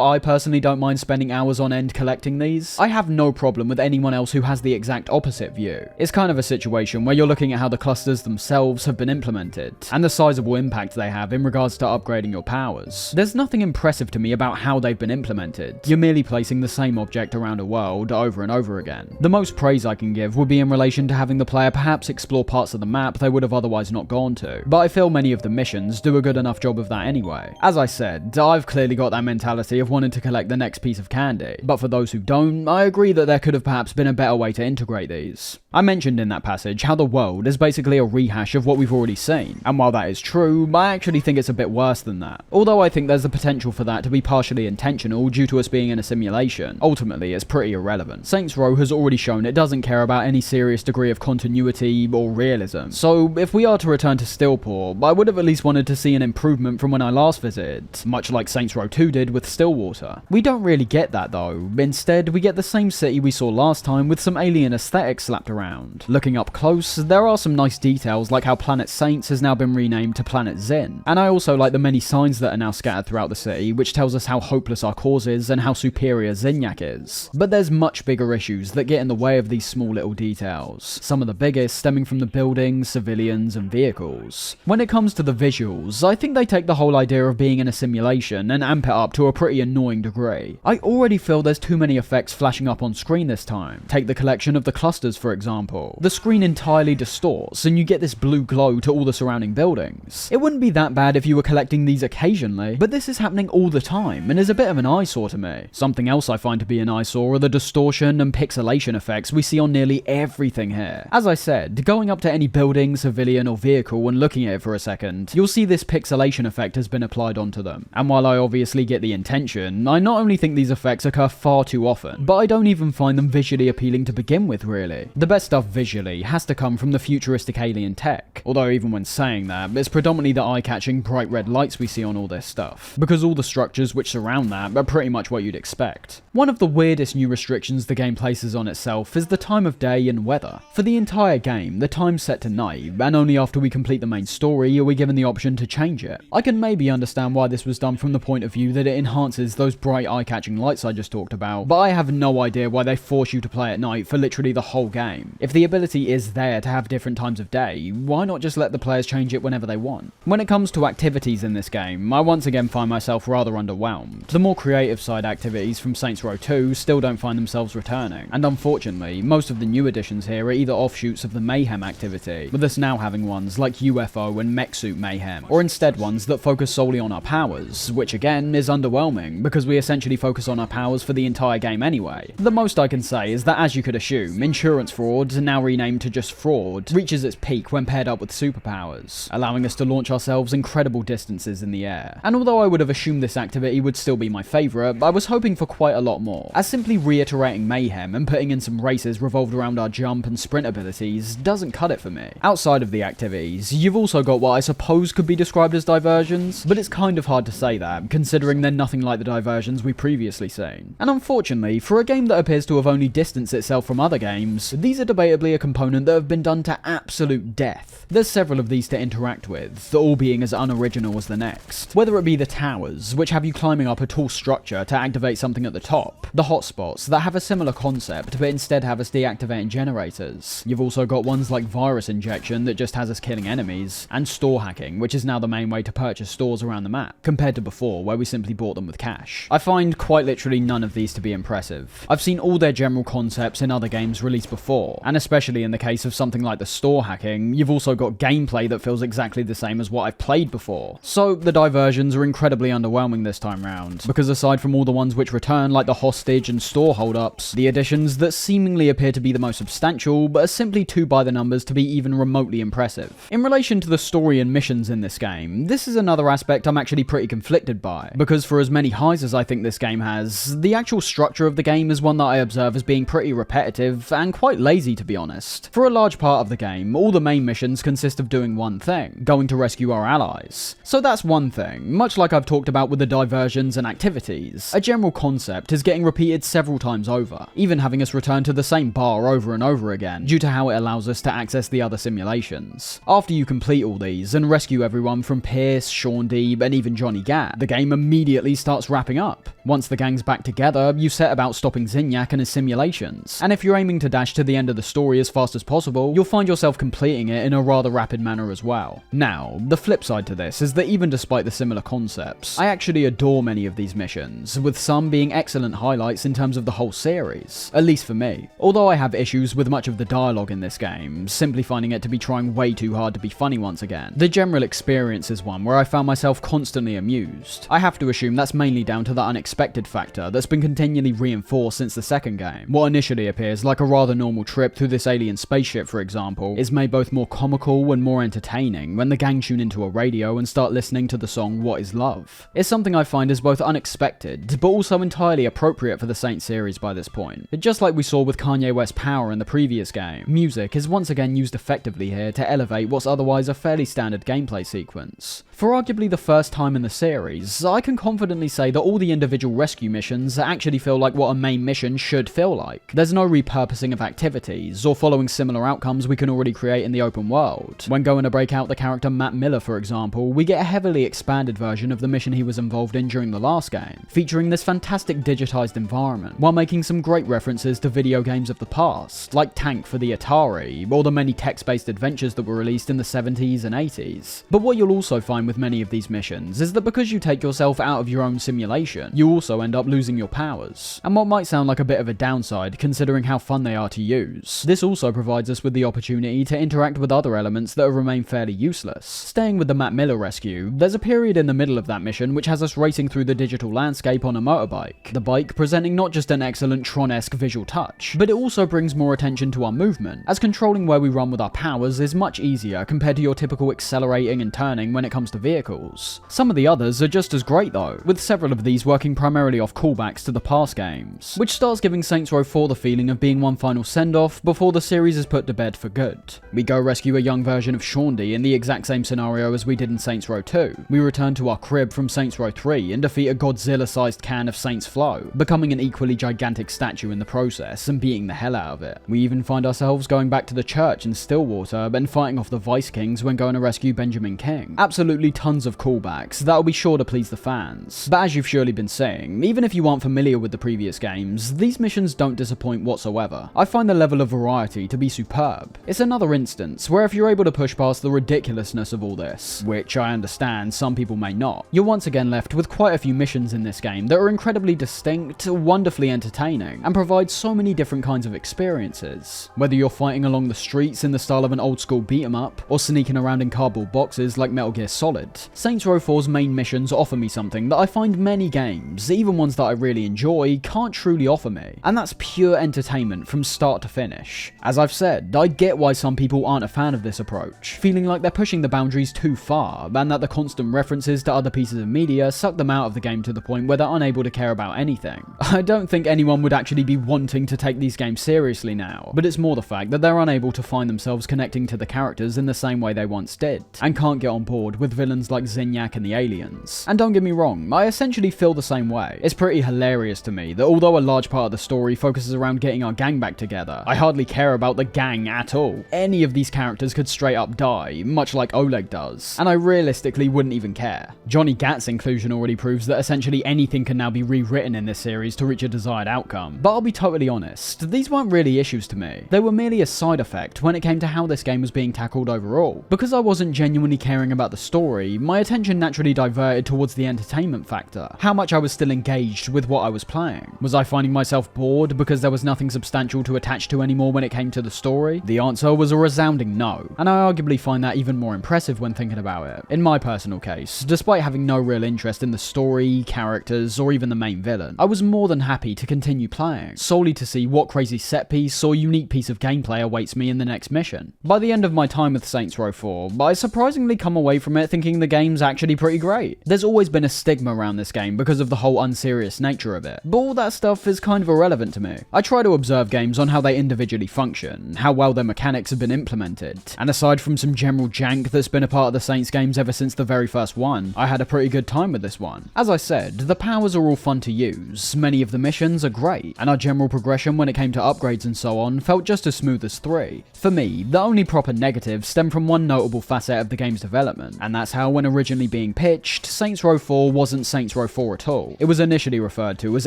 I personally don't mind spending hours on end collecting these, I have no problem with anyone else who has the exact opposite view. It's kind of a situation where you're looking at how the clusters themselves have been implemented, and the sizable impact they have in regards to upgrading your powers. There's nothing impressive to me about how they've been implemented. You're merely placing the same object around a world over and over again. The most praise I can give would be in relation to having the player perhaps explore parts of the map they would have otherwise not gone to, but I feel many of the missions do a good enough job of that anyway. As I said, I've clearly got that mentality of wanting to collect the next piece of candy, but for those who don't, I agree that there could have perhaps been a better way to integrate these. I mentioned in that passage how the world is basically a rehash of what we've already seen, and while that is true, I actually think it's a bit worse than that. Although I think there's the potential for that to be partially intentional due to us being in a simulation, ultimately it's pretty irrelevant. Saints Row has already shown it doesn't care about any serious degree of continuity or realism, so if we are to return to Stillport, I would have at least wanted to see an improvement from when I last visited, much like Saints Row 2 did with Stillwater. We don't really get that though. Instead, we get the same city we saw last time with some alien aesthetics slapped around. Looking up close, there are some nice details like how Planet Saints has now been renamed to Planet Zin, and I also like the many signs that are now scattered throughout the city which tells us how hopeless our cause is and how superior Zinyak is. But there's much bigger issues that get in the way of these small little details, some of the biggest stemming from the buildings, civilians and vehicles. When it comes to the visuals, I think they take the whole idea of being in a simulation and amp it up to a pretty annoying degree. I already feel there's too many effects flashing up on screen this time. Take the collection of the clusters for example. The screen entirely distorts and you get this blue glow to all the surrounding buildings. It wouldn't be that bad if you were collecting these occasionally, but this is happening all the time and is a bit of an eyesore to me. Something else I find to be an eyesore are the distortion and pixelation effects we see on nearly everything here. As I said, going up to any building, civilian or vehicle and looking at it for a second, you'll see this pixelation effect has been applied onto them. And while I obviously get the intention, I not only think these effects occur far too often, but I don't even find them visually appealing to begin with really. The best stuff visually has to come from the futuristic alien tech, although even when saying that, it's predominantly the eye-catching bright red lights we see on all this stuff, because all the structures which surround that are pretty much what you'd expect. One of the weirdest new restrictions the game places on itself is the time of day and weather. For the entire game, the time's set to night, and only after we complete the main story are we given the option to change it. I can maybe understand why this was done from the point of view that it enhances those bright eye-catching lights I just talked about, but I have no idea why they force you to play at night for literally the whole game. If the ability is there to have different times of day, why not just let the players change it whenever they want? When it comes to activities in this game, I once again find myself rather underwhelmed. The more creative side activities from Saints Row 2 still don't find themselves returning, and unfortunately, most of the new additions here are either offshoots of the Mayhem activity, with us now having ones like UFO and Mech Suit Mayhem, or instead ones that focus solely on our powers, which again is underwhelming because we essentially focus on our powers for the entire game anyway. The most I can say is that, as you could assume, insurance fraud, now renamed to just fraud, reaches its peak when paired up with superpowers, allowing us to launch ourselves incredible distances in the air. And although I would have assumed this activity would still be my favourite, I was hoping for quite a lot more, as simply reiterating Mayhem and putting in some races revolved around our jump and sprint abilities doesn't cut it for me. Outside of the activities, you've also got what I suppose could be described as diversions, but it's kind of hard to say that, considering they're nothing like the diversions we've previously seen. And unfortunately, for a game that appears to have only distanced itself from other games, these are debatably a component that have been done to absolute death. There's several of these to interact with, all being as unoriginal as the next. Whether it be the towers, which have you climbing up a tall structure to activate something at the top, the hotspots that have a similar concept but instead have us deactivating generators. You've also got ones like virus injection that just has us killing enemies, and store hacking, which is now the main way to purchase stores around the map, compared to before where we simply bought them with cash. I find quite literally none of these to be impressive. I've seen all their general concepts in other games released before, and especially in the case of something like the store hacking, you've also got gameplay that feels exactly the same as what I've played before. So the diversions are incredibly underwhelming this time round, because aside from all the ones which return like the hostage and store holdups, the additions that seemingly appear to be the most substantial but are simply too by the numbers to be even remotely impressive. In relation to the story and missions in this game, this is another aspect I'm actually pretty conflicted by, because for as many highs as I think this game has, the actual structure of the game is one that I observe as being pretty repetitive and quite lazy, to be honest. For a large part of the game, all the main missions consist of doing one thing, going to rescue our allies. So that's one thing, much like I've talked about with the diversions and activities. A general concept is getting repeated several times over, even having us return to the same bar over and over again, due to how it allows us to access the other simulations. After you complete all these and rescue everyone from Pierce, Sean Deeb, and even Johnny Gat, the game immediately starts wrapping up. Once the gang's back together, you set about stopping Zinyak and his simulations, and if you're aiming to dash to the end of the story as fast as possible, you'll find yourself completing it in a rather rapid manner as well. Now, the flip side to this is that even despite the similar concepts, I actually adore many of these missions, with some being excellent highlights in terms of the whole series, at least for me. Although I have issues with much of the dialogue in this game, simply finding it to be trying way too hard to be funny once again, the general experience is one where I found myself constantly amused. I have to assume that's mainly down to the unexpected factor that's been continually reinforced since the second game. What initially appears like a rather normal trip through this alien spaceship, for example, is made both more comical and more entertaining when the gang tune into a radio and start listening to the song What Is Love. It's something I find is both unexpected, but also entirely appropriate for the Saints series by this point. Just like we saw with Kanye West's Power in the previous game, music is once again used effectively here to elevate what's otherwise a fairly standard gameplay sequence. For arguably the first time in the series, I can confidently say that all the individual rescue missions actually feel like what a main mission should feel like. There's no repurposing of activities, or following similar outcomes we can already create in the open world. When going to break out the character Matt Miller, for example, we get a heavily expanded version of the mission he was involved in during the last game, featuring this fantastic digitized environment, while making some great references to video games of the past, like Tank for the Atari, or the many text-based adventures that were released in the 70s and 80s. But what you'll also find with many of these missions is that because you take yourself out of your own simulation, you also end up losing your powers. And what might sound like a bit of a downside considering how fun they are to use, this also provides us with the opportunity to interact with other elements that have remained fairly useless. Staying with the Matt Miller rescue, there's a period in the middle of that mission which has us racing through the digital landscape on a motorbike, the bike presenting not just an excellent Tron-esque visual touch, but it also brings more attention to our movement, as controlling where we run with our powers is much easier compared to your typical accelerating and turning when it comes to vehicles. Some of the others are just as great though, with several of these working primarily off callbacks to the past games, which starts giving Saints Row 4 the feeling of being one final send-off before the series is put to bed for good. We go rescue a young version of Shaundy in the exact same scenario as we did in Saints Row 2. We return to our crib from Saints Row 3 and defeat a Godzilla-sized can of Saints Flow, becoming an equally gigantic statue in the process and beating the hell out of it. We even find ourselves going back to the church in Stillwater and fighting off the Vice Kings when going to rescue Benjamin King. Absolutely tons of callbacks that'll be sure to please the fans. But as you've surely been saying, even if you aren't familiar with the previous games, these missions don't disappoint whatsoever. I find the level of variety to be superb. It's another instance where if you're able to push past the ridiculousness of all this, which I understand some people may not, you're once again left with quite a few missions in this game that are incredibly distinct, wonderfully entertaining, and provide so many different kinds of experiences. Whether you're fighting along the streets in the style of an old school beat 'em up, or sneaking around in cardboard boxes like Metal Gear Solid, Saints Row 4's main missions offer me something that I find many games, even ones that I really enjoy, can't truly offer me, and that's pure entertainment from start to finish. As I've said, I get why some people aren't a fan of this approach, feeling like they're pushing the boundaries too far, and that the constant references to other pieces of media suck them out of the game to the point where they're unable to care about anything. I don't think anyone would actually be wanting to take these games seriously now, but it's more the fact that they're unable to find themselves connecting to the characters in the same way they once did, and can't get on board with villains like Zinyak and the aliens. And don't get me wrong, I essentially feel the same way. It's pretty hilarious to me that although a large part of the story focuses around getting our gang gang back together. I hardly care about the gang at all. Any of these characters could straight up die, much like Oleg does, and I realistically wouldn't even care. Johnny Gat's inclusion already proves that essentially anything can now be rewritten in this series to reach a desired outcome. But I'll be totally honest, these weren't really issues to me. They were merely a side effect when it came to how this game was being tackled overall. Because I wasn't genuinely caring about the story, my attention naturally diverted towards the entertainment factor, how much I was still engaged with what I was playing. Was I finding myself bored because there was nothing substantial to attach to anymore when it came to the story? The answer was a resounding no, and I arguably find that even more impressive when thinking about it. In my personal case, despite having no real interest in the story, characters, or even the main villain, I was more than happy to continue playing, solely to see what crazy set piece or unique piece of gameplay awaits me in the next mission. By the end of my time with Saints Row 4, I surprisingly come away from it thinking the game's actually pretty great. There's always been a stigma around this game because of the whole unserious nature of it, but all that stuff is kind of irrelevant to me. I try to observe games on how they individually function, how well their mechanics have been implemented, and aside from some general jank that's been a part of the Saints games ever since the very first one, I had a pretty good time with this one. As I said, the powers are all fun to use, many of the missions are great, and our general progression when it came to upgrades and so on felt just as smooth as 3. For me, the only proper negatives stem from one notable facet of the game's development, and that's how when originally being pitched, Saints Row 4 wasn't Saints Row 4 at all. It was initially referred to as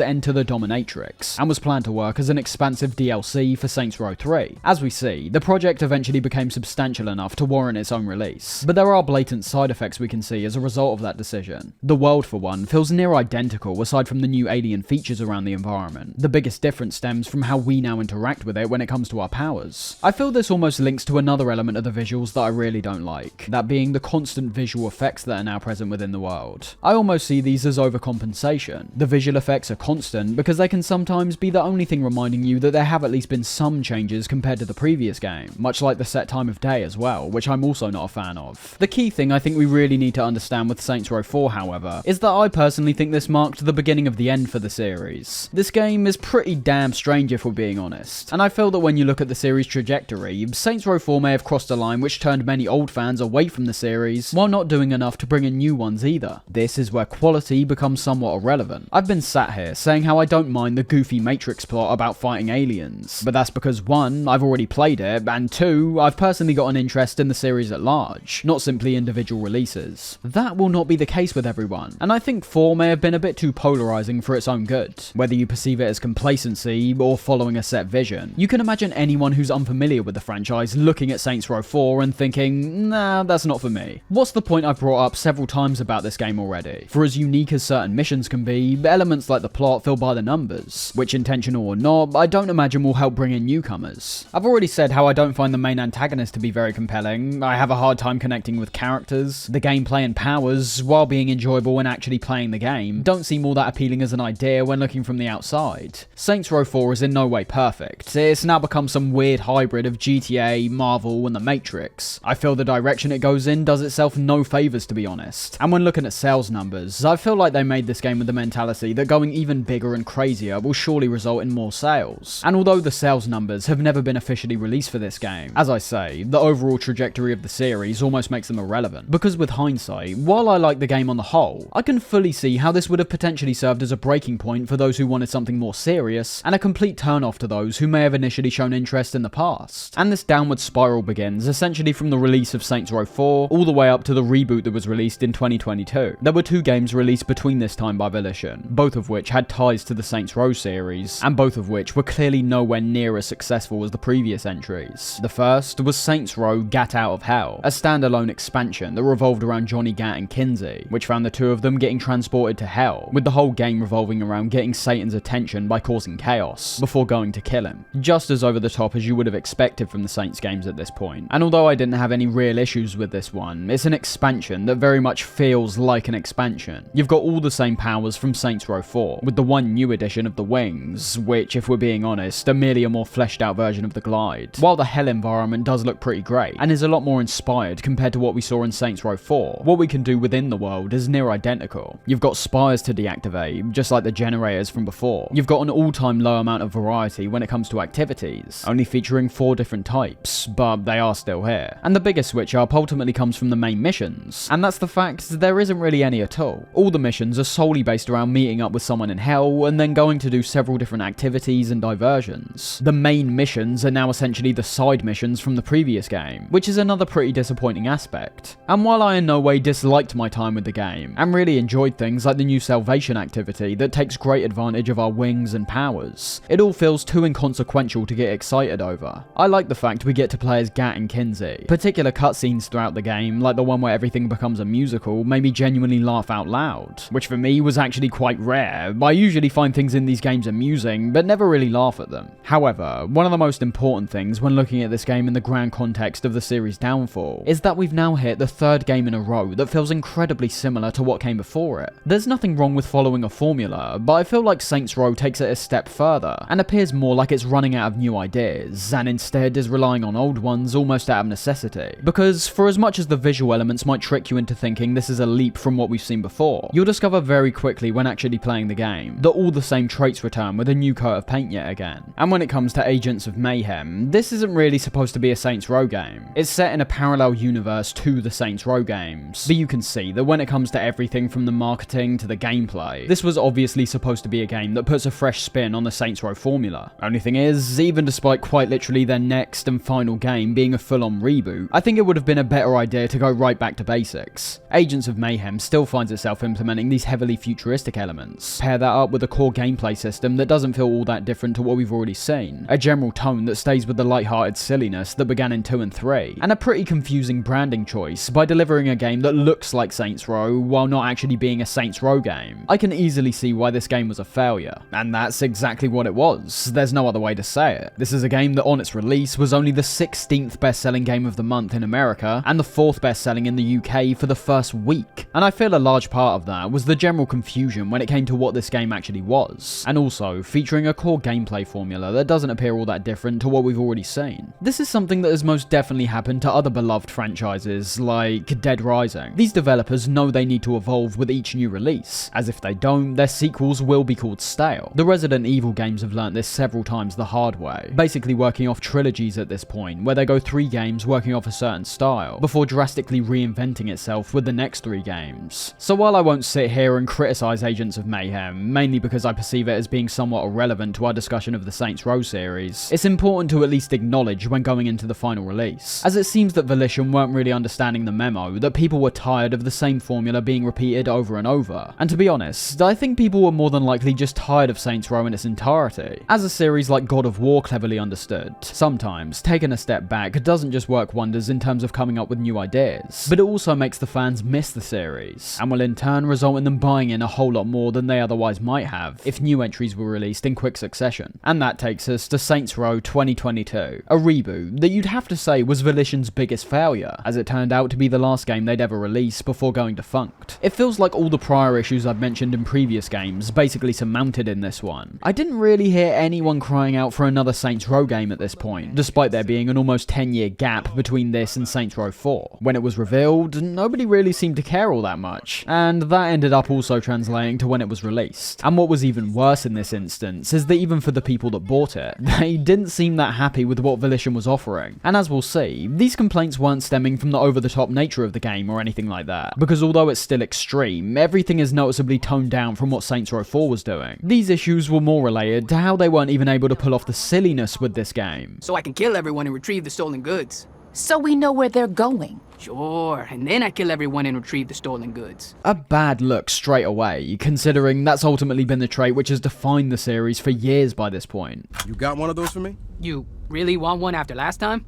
Enter the Dominatrix, and was planned to work as an expansive DLC for Saints Row 3. As we see, the project eventually became substantial enough to warrant its own release, but there are blatant side effects we can see as a result of that decision. The world, for one, feels near identical aside from the new alien features around the environment. The biggest difference stems from how we now interact with it when it comes to our powers. I feel this almost links to another element of the visuals that I really don't like, that being the constant visual effects that are now present within the world. I almost see these as overcompensation. The visual effects are constant because they can sometimes be the only thing reminding you that there have at least been some changes compared to the previous game, much like the set time of day as well, which I'm also not a fan of. The key thing I think we really need to understand with Saints Row 4, however, is that I personally think this marked the beginning of the end for the series. This game is pretty damn strange if we're being honest, and I feel that when you look at the series' trajectory, Saints Row 4 may have crossed a line which turned many old fans away from the series, while not doing enough to bring in new ones either. This is where quality becomes somewhat irrelevant. I've been sat here saying how I don't mind the goofy Matrix plot about fighting aliens, but that's because 1, I've already played it, and 2, I've personally got an interest in the series at large, not simply individual releases. That will not be the case with everyone, and I think 4 may have been a bit too polarizing for its own good. Whether you perceive it as complacency or following a set vision, you can imagine anyone who's unfamiliar with the franchise looking at Saints Row 4 and thinking, nah, that's not for me. What's the point I've brought up several times about this game already? For as unique as certain missions can be, elements like the plot feel by the numbers, which intentional or not, I don't imagine will help bring in newcomers. I've already said how I don't find the main antagonist to be very compelling, I have a hard time connecting with characters, the gameplay and powers, while being enjoyable when actually playing the game, don't seem all that appealing as an idea when looking from the outside. Saints Row 4 is in no way perfect, it's now become some weird hybrid of GTA, Marvel and the Matrix. I feel the direction it goes in does itself no favours to be honest, and when looking at sales numbers, I feel like they made this game with the mentality that going even bigger and crazier will surely result in more sales. And although the sales numbers have never been officially released for this game, as I say, the overall trajectory of the series almost makes them irrelevant, because with hindsight, while I like the game on the whole, I can fully see how this would have potentially served as a breaking point for those who wanted something more serious, and a complete turn-off to those who may have initially shown interest in the past. And this downward spiral begins essentially from the release of Saints Row 4 all the way up to the reboot that was released in 2022. There were 2 games released between this time by Volition, both of which had ties to the Saints Row series, and both of which were clearly nowhere near as successful as the previous entries. The first was Saints Row Gat Out of Hell, a standalone expansion that revolved around Johnny Gat and Kinsey, which found the 2 of them getting transported to hell, with the whole game revolving around getting Satan's attention by causing chaos, before going to kill him. Just as over the top as you would have expected from the Saints games at this point. And although I didn't have any real issues with this one, it's an expansion that very much feels like an expansion. You've got all the same powers from Saints Row 4, with the one new addition of the wings, which, if we're being honest, are merely a more fleshed out version of the glide. While the hell environment does look pretty great, and is a lot more inspired compared to what we saw in Saints Row 4, what we can do within the world is near identical. You've got spires to deactivate, just like the generators from before. You've got an all-time low amount of variety when it comes to activities, only featuring 4 different types, but they are still here. And the biggest switch up ultimately comes from the main missions, and that's the fact there isn't really any at all. All the missions are solely based around meeting up with someone in hell, and then going to do several different activities and diversions versions. The main missions are now essentially the side missions from the previous game, which is another pretty disappointing aspect. And while I in no way disliked my time with the game, and really enjoyed things like the new salvation activity that takes great advantage of our wings and powers, it all feels too inconsequential to get excited over. I like the fact we get to play as Gat and Kinsey. Particular cutscenes throughout the game, like the one where everything becomes a musical, made me genuinely laugh out loud, which for me was actually quite rare. I usually find things in these games amusing, but never really laugh at them. However, one of the most important things when looking at this game in the grand context of the series' downfall is that we've now hit the third game in a row that feels incredibly similar to what came before it. There's nothing wrong with following a formula, but I feel like Saints Row takes it a step further and appears more like it's running out of new ideas, and instead is relying on old ones almost out of necessity. Because for as much as the visual elements might trick you into thinking this is a leap from what we've seen before, you'll discover very quickly when actually playing the game that all the same traits return with a new coat of paint yet again. And when it comes to Agents of Mayhem, this isn't really supposed to be a Saints Row game. It's set in a parallel universe to the Saints Row games, but you can see that when it comes to everything from the marketing to the gameplay, this was obviously supposed to be a game that puts a fresh spin on the Saints Row formula. Only thing is, even despite quite literally their next and final game being a full-on reboot, I think it would have been a better idea to go right back to basics. Agents of Mayhem still finds itself implementing these heavily futuristic elements. Pair that up with a core gameplay system that doesn't feel all that different to what we've already seen, a general tone that stays with the light-hearted silliness that began in 2 and 3, and a pretty confusing branding choice by delivering a game that looks like Saints Row while not actually being a Saints Row game. I can easily see why this game was a failure, and that's exactly what it was. There's no other way to say it. This is a game that on its release was only the 16th best-selling game of the month in America, and the 4th best-selling in the UK for the first week. And I feel a large part of that was the general confusion when it came to what this game actually was, and also featuring a core gameplay formula that doesn't appear all that different to what we've already seen. This is something that has most definitely happened to other beloved franchises like Dead Rising. These developers know they need to evolve with each new release, as if they don't, their sequels will be called stale. The Resident Evil games have learnt this several times the hard way, basically working off trilogies at this point, where they go 3 games working off a certain style, before drastically reinventing itself with the next 3 games. So while I won't sit here and criticise Agents of Mayhem, mainly because I perceive it as being somewhat irrelevant to our discussion of the Saints Row series, it's important to at least acknowledge when going into the final release, as it seems that Volition weren't really understanding the memo that people were tired of the same formula being repeated over and over. And to be honest, I think people were more than likely just tired of Saints Row in its entirety. As a series like God of War cleverly understood, sometimes taking a step back doesn't just work wonders in terms of coming up with new ideas, but it also makes the fans miss the series, and will in turn result in them buying in a whole lot more than they otherwise might have if new entries were released in quick succession. And that takes us to Saints Row 2022, a reboot that you'd have to say was Volition's biggest failure, as it turned out to be the last game they'd ever release before going defunct. It feels like all the prior issues I've mentioned in previous games basically surmounted in this one. I didn't really hear anyone crying out for another Saints Row game at this point, despite there being an almost 10-year gap between this and Saints Row 4. When it was revealed, nobody really seemed to care all that much, and that ended up also translating to when it was released. And what was even worse in this instance is that even for the people that bought it, they didn't seem that happy with what Volition was offering. And as we'll see, these complaints weren't stemming from the over-the-top nature of the game or anything like that, because although it's still extreme, everything is noticeably toned down from what Saints Row 4 was doing. These issues were more related to how they weren't even able to pull off the silliness with this game. So I can kill everyone and retrieve the stolen goods. So we know where they're going. Sure, and then I kill everyone and retrieve the stolen goods. A bad look straight away, considering that's ultimately been the trait which has defined the series for years by this point. You got one of those for me? You really want one after last time?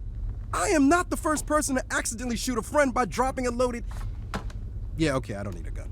I am not the first person to accidentally shoot a friend by dropping a loaded... Yeah, okay, I don't need a gun.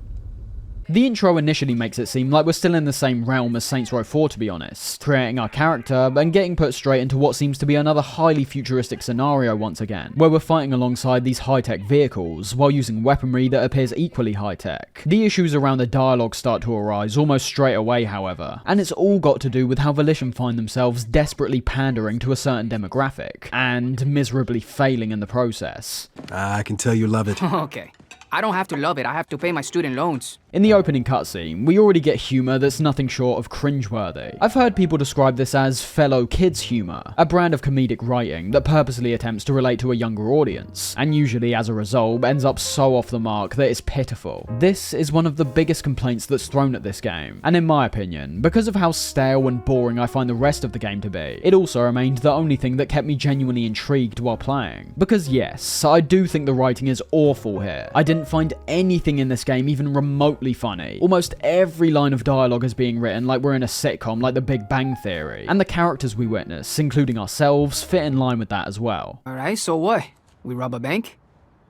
The intro initially makes it seem like we're still in the same realm as Saints Row 4, to be honest, creating our character and getting put straight into what seems to be another highly futuristic scenario once again, where we're fighting alongside these high-tech vehicles while using weaponry that appears equally high-tech. The issues around the dialogue start to arise almost straight away, however, and it's all got to do with how Volition find themselves desperately pandering to a certain demographic, and miserably failing in the process. I can tell you love it. Okay. I don't have to love it, I have to pay my student loans. In the opening cutscene, we already get humour that's nothing short of cringeworthy. I've heard people describe this as fellow kids humour, a brand of comedic writing that purposely attempts to relate to a younger audience, and usually as a result ends up so off the mark that it's pitiful. This is one of the biggest complaints that's thrown at this game, and in my opinion, because of how stale and boring I find the rest of the game to be, it also remained the only thing that kept me genuinely intrigued while playing. Because yes, I do think the writing is awful here. I didn't find anything in this game even remotely funny. Almost every line of dialogue is being written like we're in a sitcom like The Big Bang Theory, and the characters we witness, including ourselves, fit in line with that as well. Alright, so what? We rob a bank?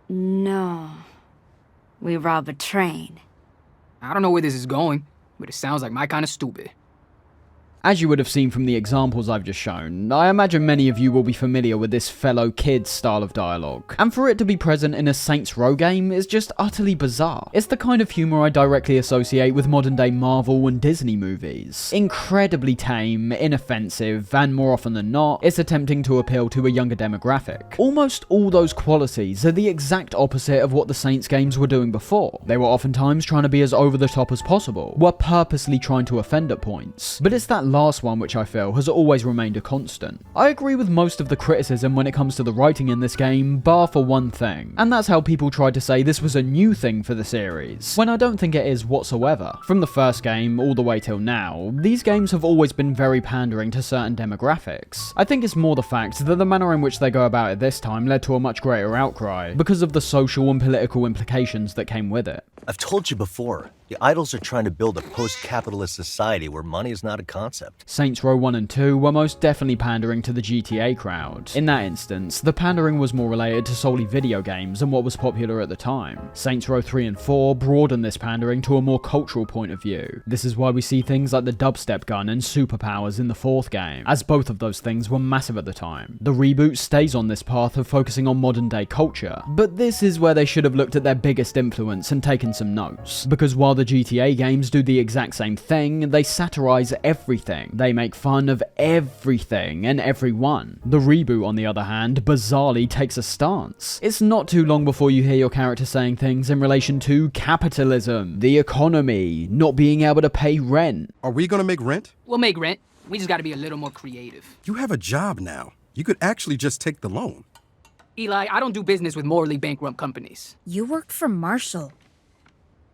No. We rob a train. I don't know where this is going, but it sounds like my kind of stupid. As you would have seen from the examples I've just shown, I imagine many of you will be familiar with this fellow kids style of dialogue, and for it to be present in a Saints Row game is just utterly bizarre. It's the kind of humour I directly associate with modern day Marvel and Disney movies. Incredibly tame, inoffensive, and more often than not, it's attempting to appeal to a younger demographic. Almost all those qualities are the exact opposite of what the Saints games were doing before. They were oftentimes trying to be as over the top as possible, were purposely trying to offend at points, but it's that last one which I feel has always remained a constant. I agree with most of the criticism when it comes to the writing in this game, bar for one thing, and that's how people tried to say this was a new thing for the series, when I don't think it is whatsoever. From the first game all the way till now, these games have always been very pandering to certain demographics. I think it's more the fact that the manner in which they go about it this time led to a much greater outcry, because of the social and political implications that came with it. I've told you before, the idols are trying to build a post-capitalist society where money is not a concept. Saints Row 1 and 2 were most definitely pandering to the GTA crowd. In that instance, the pandering was more related to solely video games and what was popular at the time. Saints Row 3 and 4 broadened this pandering to a more cultural point of view. This is why we see things like the dubstep gun and superpowers in the fourth game, as both of those things were massive at the time. The reboot stays on this path of focusing on modern day culture, but this is where they should have looked at their biggest influence and taken some notes, because while the GTA games do the exact same thing, they satirize everything. They make fun of everything and everyone. The reboot, on the other hand, bizarrely takes a stance. It's not too long before you hear your character saying things in relation to capitalism, the economy, not being able to pay rent. Are we gonna make rent? We'll make rent. We just gotta be a little more creative. You have a job now. You could actually just take the loan. Eli, I don't do business with morally bankrupt companies. You worked for Marshall.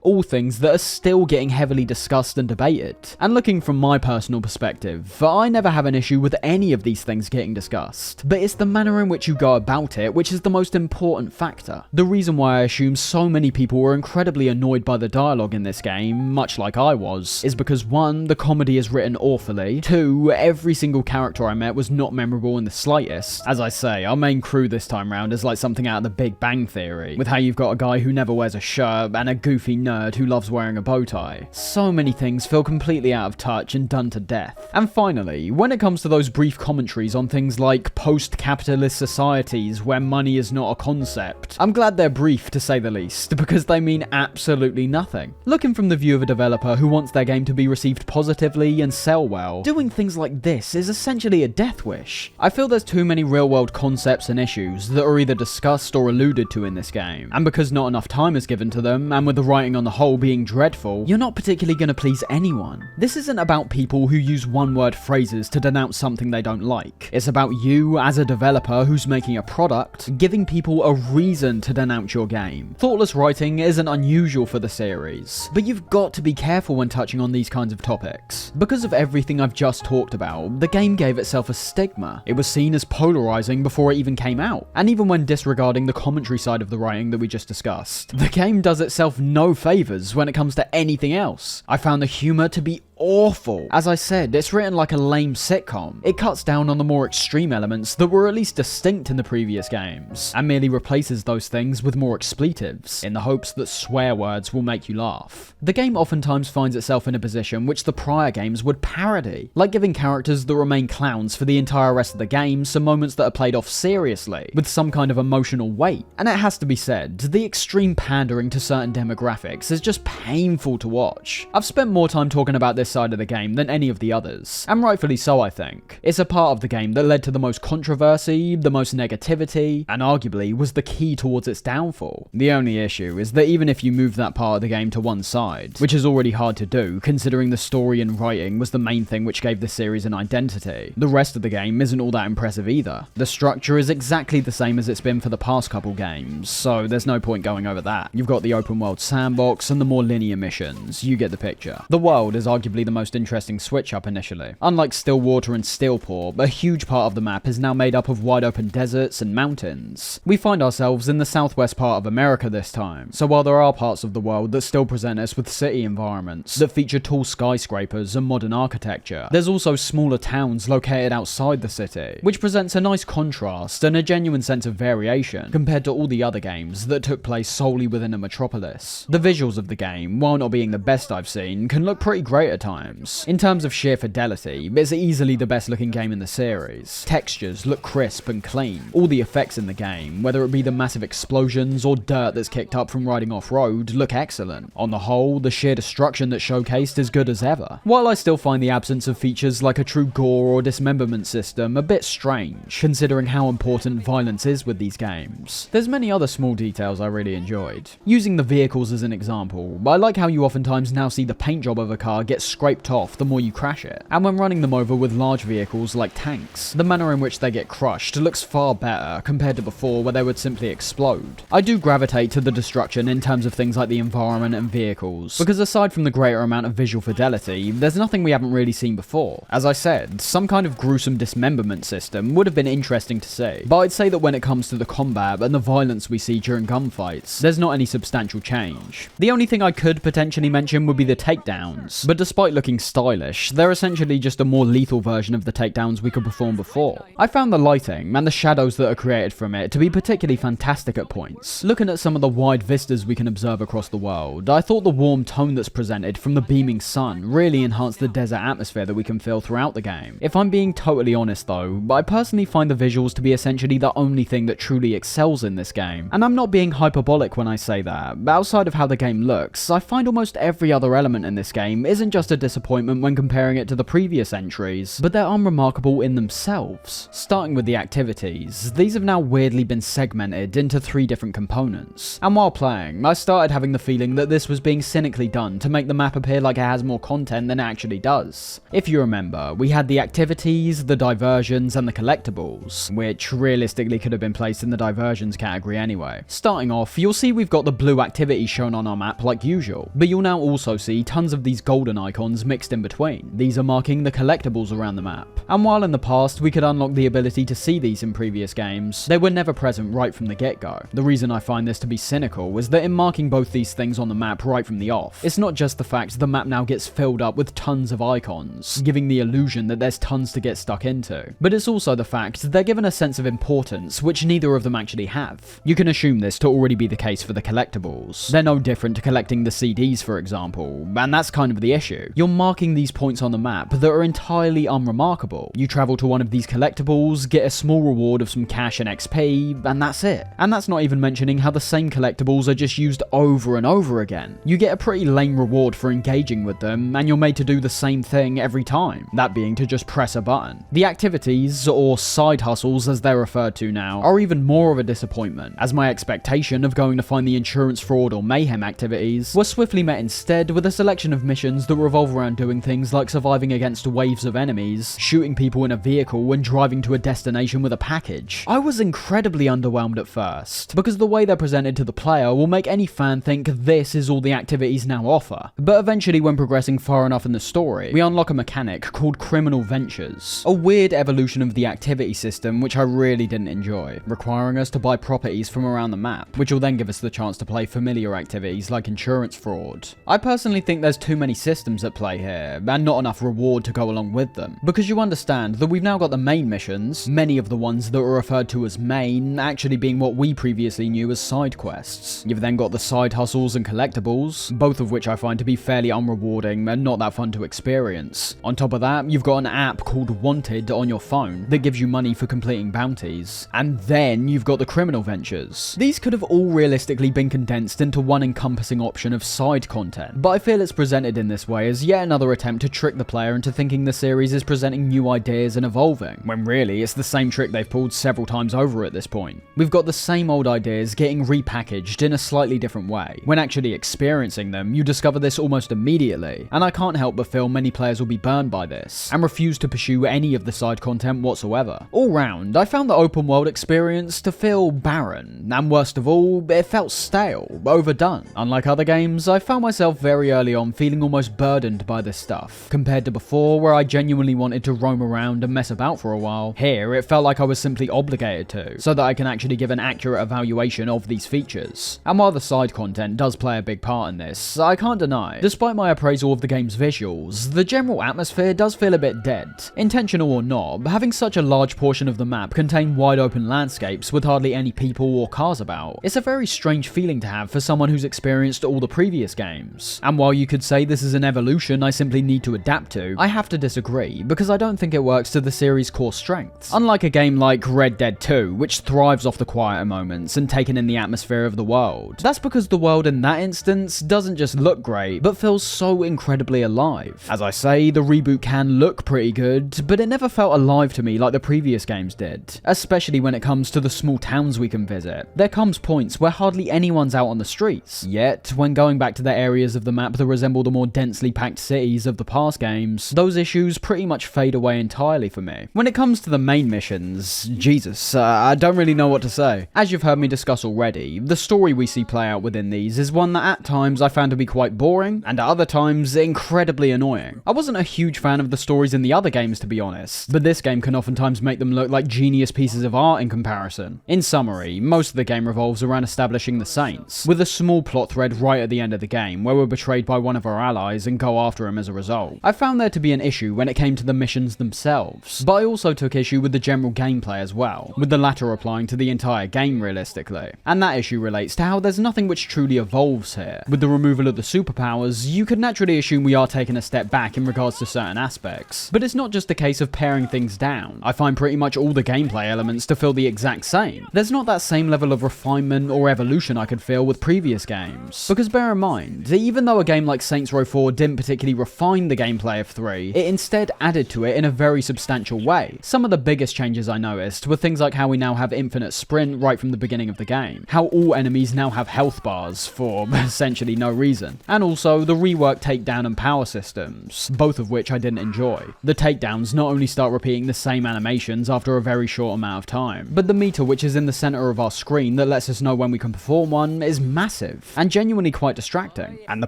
All things that are still getting heavily discussed and debated. And looking from my personal perspective, I never have an issue with any of these things getting discussed, but it's the manner in which you go about it which is the most important factor. The reason why I assume so many people were incredibly annoyed by the dialogue in this game, much like I was, is because 1, the comedy is written awfully, 2, every single character I met was not memorable in the slightest. As I say, our main crew this time round is like something out of the Big Bang Theory, with how you've got a guy who never wears a shirt and a goofy nerd who loves wearing a bow tie. So many things feel completely out of touch and done to death. And finally, when it comes to those brief commentaries on things like post-capitalist societies where money is not a concept, I'm glad they're brief to say the least, because they mean absolutely nothing. Looking from the view of a developer who wants their game to be received positively and sell well, doing things like this is essentially a death wish. I feel there's too many real-world concepts and issues that are either discussed or alluded to in this game, and because not enough time is given to them, and with the writing on the whole being dreadful, you're not particularly going to please anyone. This isn't about people who use one-word phrases to denounce something they don't like. It's about you, as a developer who's making a product, giving people a reason to denounce your game. Thoughtless writing isn't unusual for the series, but you've got to be careful when touching on these kinds of topics. Because of everything I've just talked about, the game gave itself a stigma. It was seen as polarizing before it even came out, and even when disregarding the commentary side of the writing that we just discussed, the game does itself no favors when it comes to anything else. I found the humor to be awful. As I said, it's written like a lame sitcom. It cuts down on the more extreme elements that were at least distinct in the previous games, and merely replaces those things with more expletives, in the hopes that swear words will make you laugh. The game oftentimes finds itself in a position which the prior games would parody, like giving characters that remain clowns for the entire rest of the game some moments that are played off seriously, with some kind of emotional weight. And it has to be said, the extreme pandering to certain demographics is just painful to watch. I've spent more time talking about this side of the game than any of the others, and rightfully so I think. It's a part of the game that led to the most controversy, the most negativity, and arguably was the key towards its downfall. The only issue is that even if you move that part of the game to one side, which is already hard to do considering the story and writing was the main thing which gave the series an identity, the rest of the game isn't all that impressive either. The structure is exactly the same as it's been for the past couple games, so there's no point going over that. You've got the open world sandbox and the more linear missions, you get the picture. The world is arguably the most interesting switch up initially. Unlike Stillwater and Steelport, a huge part of the map is now made up of wide open deserts and mountains. We find ourselves in the southwest part of America this time, so while there are parts of the world that still present us with city environments that feature tall skyscrapers and modern architecture, there's also smaller towns located outside the city, which presents a nice contrast and a genuine sense of variation compared to all the other games that took place solely within a metropolis. The visuals of the game, while not being the best I've seen, can look pretty great at times. In terms of sheer fidelity, it's easily the best looking game in the series. Textures look crisp and clean. All the effects in the game, whether it be the massive explosions or dirt that's kicked up from riding off-road, look excellent. On the whole, the sheer destruction that's showcased is good as ever. While I still find the absence of features like a true gore or dismemberment system a bit strange, considering how important violence is with these games, there's many other small details I really enjoyed. Using the vehicles as an example, I like how you oftentimes now see the paint job of a car get scraped off the more you crash it, and when running them over with large vehicles like tanks, the manner in which they get crushed looks far better compared to before where they would simply explode. I do gravitate to the destruction in terms of things like the environment and vehicles, because aside from the greater amount of visual fidelity, there's nothing we haven't really seen before. As I said, some kind of gruesome dismemberment system would have been interesting to see, but I'd say that when it comes to the combat and the violence we see during gunfights, there's not any substantial change. The only thing I could potentially mention would be the takedowns, but despite looking stylish, they're essentially just a more lethal version of the takedowns we could perform before. I found the lighting and the shadows that are created from it to be particularly fantastic at points. Looking at some of the wide vistas we can observe across the world, I thought the warm tone that's presented from the beaming sun really enhanced the desert atmosphere that we can feel throughout the game. If I'm being totally honest though, I personally find the visuals to be essentially the only thing that truly excels in this game, and I'm not being hyperbolic when I say that. Outside of how the game looks, I find almost every other element in this game isn't just a disappointment when comparing it to the previous entries, but they're unremarkable in themselves. Starting with the activities, these have now weirdly been segmented into 3 different components, and while playing, I started having the feeling that this was being cynically done to make the map appear like it has more content than it actually does. If you remember, we had the activities, the diversions, and the collectibles, which realistically could have been placed in the diversions category anyway. Starting off, you'll see we've got the blue activities shown on our map like usual, but you'll now also see tons of these golden icons mixed in between. These are marking the collectibles around the map, and while in the past we could unlock the ability to see these in previous games, they were never present right from the get-go. The reason I find this to be cynical is that in marking both these things on the map right from the off, it's not just the fact the map now gets filled up with tons of icons, giving the illusion that there's tons to get stuck into, but it's also the fact they're given a sense of importance which neither of them actually have. You can assume this to already be the case for the collectibles. They're no different to collecting the CDs, for example, and that's kind of the issue. You're marking these points on the map that are entirely unremarkable. You travel to one of these collectibles, get a small reward of some cash and XP, and that's it. And that's not even mentioning how the same collectibles are just used over and over again. You get a pretty lame reward for engaging with them, and you're made to do the same thing every time, that being to just press a button. The activities, or side hustles as they're referred to now, are even more of a disappointment, as my expectation of going to find the insurance fraud or mayhem activities was swiftly met instead with a selection of missions that revolve around doing things like surviving against waves of enemies, shooting people in a vehicle and driving to a destination with a package. I was incredibly underwhelmed at first, because the way they're presented to the player will make any fan think this is all the activities now offer. But eventually, when progressing far enough in the story, we unlock a mechanic called Criminal Ventures, a weird evolution of the activity system which I really didn't enjoy, requiring us to buy properties from around the map, which will then give us the chance to play familiar activities like insurance fraud. I personally think there's too many systems at play here, and not enough reward to go along with them, because you understand that we've now got the main missions, many of the ones that were referred to as main actually being what we previously knew as side quests. You've then got the side hustles and collectibles, both of which I find to be fairly unrewarding and not that fun to experience. On top of that, you've got an app called Wanted on your phone that gives you money for completing bounties. And then you've got the criminal ventures. These could have all realistically been condensed into one encompassing option of side content, but I feel it's presented in this way is yet another attempt to trick the player into thinking the series is presenting new ideas and evolving, when really it's the same trick they've pulled several times over at this point. We've got the same old ideas getting repackaged in a slightly different way. When actually experiencing them, you discover this almost immediately, and I can't help but feel many players will be burned by this, and refuse to pursue any of the side content whatsoever. All round, I found the open world experience to feel barren, and worst of all, it felt stale, overdone. Unlike other games, I found myself very early on feeling almost burdened by this stuff, compared to before where I genuinely wanted to roam around and mess about for a while. Here, it felt like I was simply obligated to, so that I can actually give an accurate evaluation of these features. And while the side content does play a big part in this, I can't deny, despite my appraisal of the game's visuals, the general atmosphere does feel a bit dead. Intentional or not, having such a large portion of the map contain wide open landscapes with hardly any people or cars about, it's a very strange feeling to have for someone who's experienced all the previous games. And while you could say this is an evolution I simply need to adapt to, I have to disagree, because I don't think it works to the series' core strengths. Unlike a game like Red Dead 2, which thrives off the quieter moments and taking in the atmosphere of the world. That's because the world in that instance doesn't just look great, but feels so incredibly alive. As I say, the reboot can look pretty good, but it never felt alive to me like the previous games did, especially when it comes to the small towns we can visit. There comes points where hardly anyone's out on the streets, yet when going back to the areas of the map that resemble the more densely packed cities of the past games, those issues pretty much fade away entirely for me. When it comes to the main missions, Jesus, I don't really know what to say. As you've heard me discuss already, the story we see play out within these is one that at times I found to be quite boring, and at other times incredibly annoying. I wasn't a huge fan of the stories in the other games, to be honest, but this game can oftentimes make them look like genius pieces of art in comparison. In summary, most of the game revolves around establishing the Saints, with a small plot thread right at the end of the game where we're betrayed by one of our allies and go after him as a result. I found there to be an issue when it came to the missions themselves, but I also took issue with the general gameplay as well, with the latter applying to the entire game realistically. And that issue relates to how there's nothing which truly evolves here. With the removal of the superpowers, you could naturally assume we are taking a step back in regards to certain aspects, but it's not just a case of paring things down. I find pretty much all the gameplay elements to feel the exact same. There's not that same level of refinement or evolution I could feel with previous games. Because bear in mind, even though a game like Saints Row 4 didn't particularly refine the gameplay of 3, it instead added to it in a very substantial way. Some of the biggest changes I noticed were things like how we now have infinite sprint right from the beginning of the game, how all enemies now have health bars for essentially no reason, and also the reworked takedown and power systems, both of which I didn't enjoy. The takedowns not only start repeating the same animations after a very short amount of time, but the meter which is in the center of our screen that lets us know when we can perform one is massive, and genuinely quite distracting. And the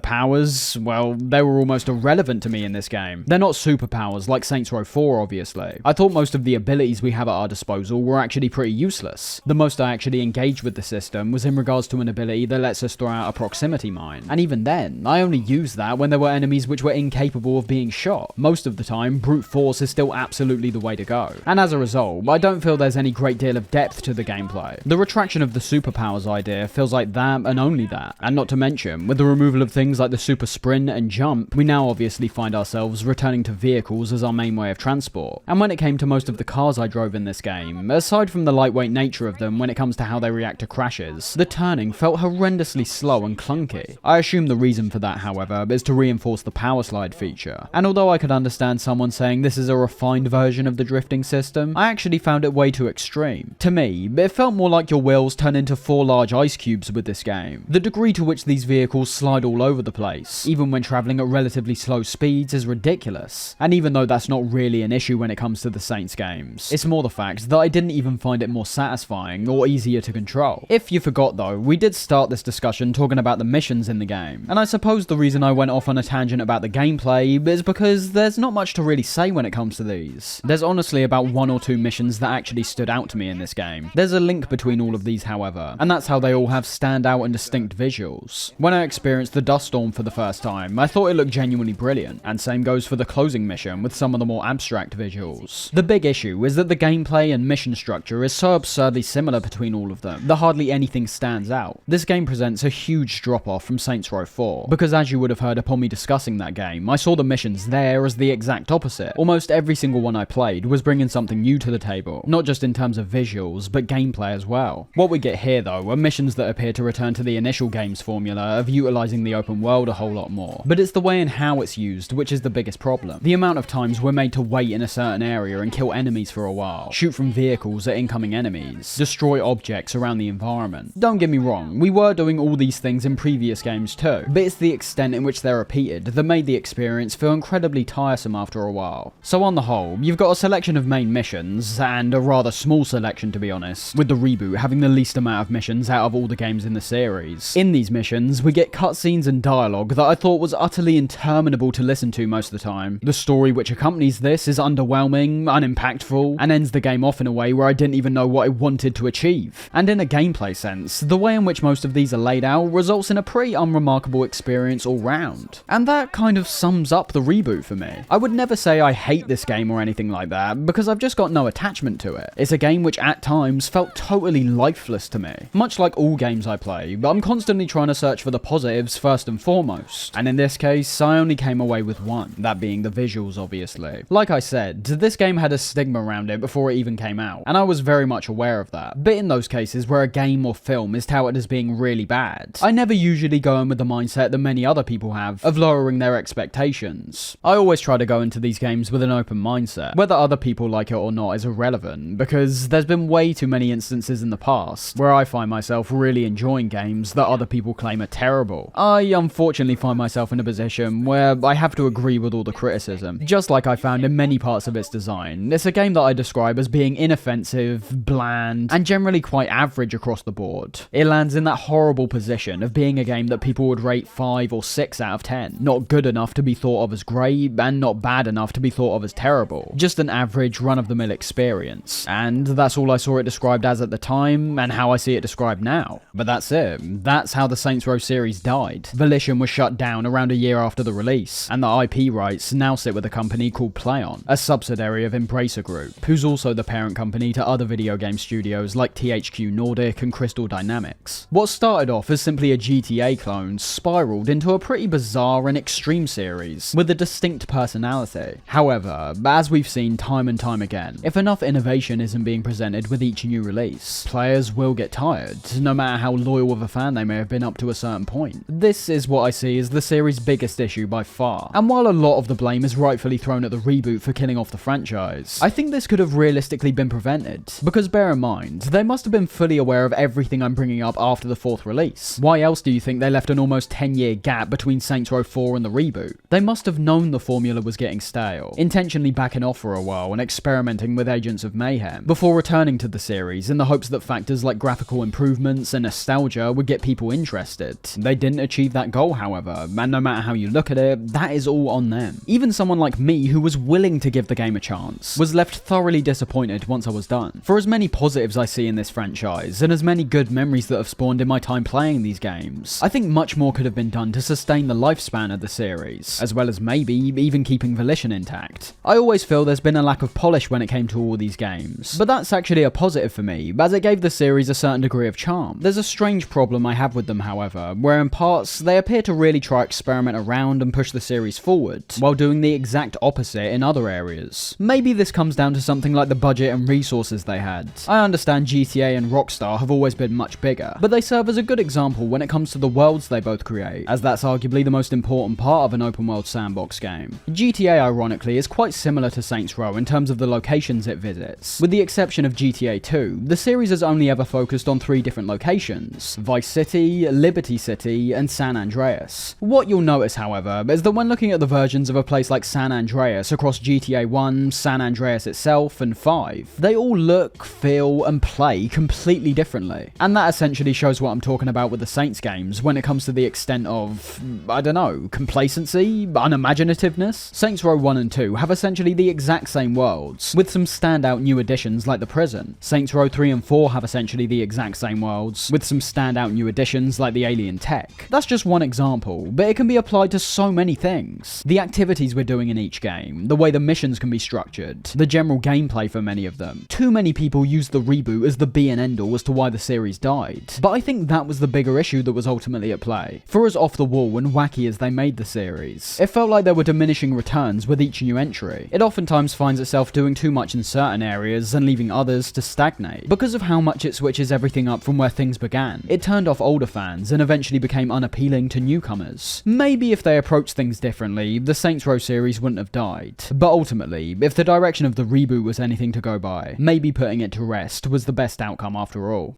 powers, well, they were almost irrelevant to me in this game. They're not superpowers like Saints Row 4 obviously. I thought most of the abilities we have at our disposal were actually pretty useless. The most I actually engaged with the system was in regards to an ability that lets us throw out a proximity mine, and even then, I only used that when there were enemies which were incapable of being shot. Most of the time, brute force is still absolutely the way to go, and as a result, I don't feel there's any great deal of depth to the gameplay. The retraction of the superpowers idea feels like that and only that, and not to mention, with the removal of things like the super sprint and jump, we now obviously find ourselves returning to vehicles as our main way of transport. And when it came to most of the cars I drove in this game, aside from the lightweight nature of them when it comes to how they react to crashes, the turning felt horrendously slow and clunky. I assume the reason for that, however, is to reinforce the power slide feature, and although I could understand someone saying this is a refined version of the drifting system, I actually found it way too extreme. To me, it felt more like your wheels turn into 4 large ice cubes with this game. The degree to which these vehicles slide all over the place, even when travelling at relatively slow speeds, is ridiculous. And even though that's not really an issue when it comes to the Saints games, it's more the fact that I didn't even find it more satisfying or easier to control. If you forgot though, we did start this discussion talking about the missions in the game, and I suppose the reason I went off on a tangent about the gameplay is because there's not much to really say when it comes to these. There's honestly about 1 or 2 missions that actually stood out to me in this game. There's a link between all of these, however, and that's how they all have standout and distinct visuals. When I experienced the dust storm for the first time, I thought it looked genuinely brilliant, and same goes for the closing mission with some of the more abstract visuals. The big issue is that the gameplay and mission structure is so absurdly similar between all of them that hardly anything stands out. This game presents a huge drop off from Saints Row 4, because as you would have heard upon me discussing that game, I saw the missions there as the exact opposite. Almost every single one I played was bringing something new to the table, not just in terms of visuals, but gameplay as well. What we get here though are missions that appear to return to the initial game's formula of utilising the open world a whole lot more, but it's the way way and how it's used which is the biggest problem. The amount of times we're made to wait in a certain area and kill enemies for a while, shoot from vehicles at incoming enemies, destroy objects around the environment. Don't get me wrong, we were doing all these things in previous games too, but it's the extent in which they're repeated that made the experience feel incredibly tiresome after a while. So on the whole, you've got a selection of main missions, and a rather small selection to be honest, with the reboot having the least amount of missions out of all the games in the series. In these missions, we get cutscenes and dialogue that I thought was utterly interminable to listen to most of the time. The story which accompanies this is underwhelming, unimpactful, and ends the game off in a way where I didn't even know what I wanted to achieve. And in a gameplay sense, the way in which most of these are laid out results in a pretty unremarkable experience all round. And that kind of sums up the reboot for me. I would never say I hate this game or anything like that, because I've just got no attachment to it. It's a game which at times felt totally lifeless to me. Much like all games I play, but I'm constantly trying to search for the positives first and foremost. And in this case, I only came away with one, that being the visuals obviously. Like I said, this game had a stigma around it before it even came out, and I was very much aware of that. But in those cases where a game or film is touted as being really bad, I never usually go in with the mindset that many other people have of lowering their expectations. I always try to go into these games with an open mindset. Whether other people like it or not is irrelevant, because there's been way too many instances in the past where I find myself really enjoying games that other people claim are terrible. I unfortunately find myself in a position where I have to agree with all the criticism, just like I found in many parts of its design. It's a game that I describe as being inoffensive, bland, and generally quite average across the board. It lands in that horrible position of being a game that people would rate 5 or 6 out of 10. Not good enough to be thought of as great, and not bad enough to be thought of as terrible. Just an average, run-of-the-mill experience. And that's all I saw it described as at the time, and how I see it described now. But that's it. That's how the Saints Row series died. Volition was shut down around a year after the release, and the IP rights now sit with a company called PlayOn, a subsidiary of Embracer Group, who's also the parent company to other video game studios like THQ Nordic and Crystal Dynamics. What started off as simply a GTA clone spiraled into a pretty bizarre and extreme series with a distinct personality. However, as we've seen time and time again, if enough innovation isn't being presented with each new release, players will get tired, no matter how loyal of a fan they may have been up to a certain point. This is what I see as the series' biggest issue by far, and while a lot of the blame is rightfully thrown at the reboot for killing off the franchise, I think this could have realistically been prevented, because bear in mind, they must have been fully aware of everything I'm bringing up after the 4th release. Why else do you think they left an almost 10-year gap between Saints Row 4 and the reboot? They must have known the formula was getting stale, intentionally backing off for a while and experimenting with Agents of Mayhem, before returning to the series in the hopes that factors like graphical improvements and nostalgia would get people interested. They didn't achieve that goal, however, and no matter how you look at it, that is all on them. Even someone like me, who was willing to give the game a chance, was left thoroughly disappointed once I was done. For as many positives I see in this franchise, and as many good memories that have spawned in my time playing these games, I think much more could have been done to sustain the lifespan of the series, as well as maybe even keeping Volition intact. I always feel there's been a lack of polish when it came to all these games, but that's actually a positive for me, as it gave the series a certain degree of charm. There's a strange problem I have with them, however, where in parts they appear to really try experiment around and push the series forward, while doing the exact opposite in other areas. Maybe this comes down to something like the budget and resources they had. I understand GTA and Rockstar have always been much bigger, but they serve as a good example when it comes to the worlds they both create, as that's arguably the most important part of an open world sandbox game. GTA, ironically, is quite similar to Saints Row in terms of the locations it visits. With the exception of GTA 2, the series has only ever focused on 3 different locations: Vice City, Liberty City, and San Andreas. What you'll notice, however, is that when looking at the versions of a place like San Andreas across GTA 1, San Andreas itself, and 5, they all look, feel, and play completely differently. And that essentially shows what I'm talking about with the Saints games when it comes to the extent of, I don't know, complacency, unimaginativeness. Saints Row 1 and 2 have essentially the exact same worlds, with some standout new additions like the prison. Saints Row 3 and 4 have essentially the exact same worlds, with some standout new additions like the alien tech. That's just one example, but it can be applied to so many things. The activities we're doing in each game, the way the missions can be structured, the general gameplay for many of them. Too many people use the reboot as the be and end all as to why the series died, but I think that was the bigger issue that was ultimately at play. For as off the wall and wacky as they made the series, it felt like there were diminishing returns with each new entry. It oftentimes finds itself doing too much in certain areas and leaving others to stagnate. Because of how much it switches everything up from where things began, it turned off older fans and eventually became unappealing to newcomers. Maybe if they approached things differently, the Saints Row series wouldn't have died. But ultimately, if the direction of the reboot was anything to go by, maybe putting it to rest was the best outcome after all.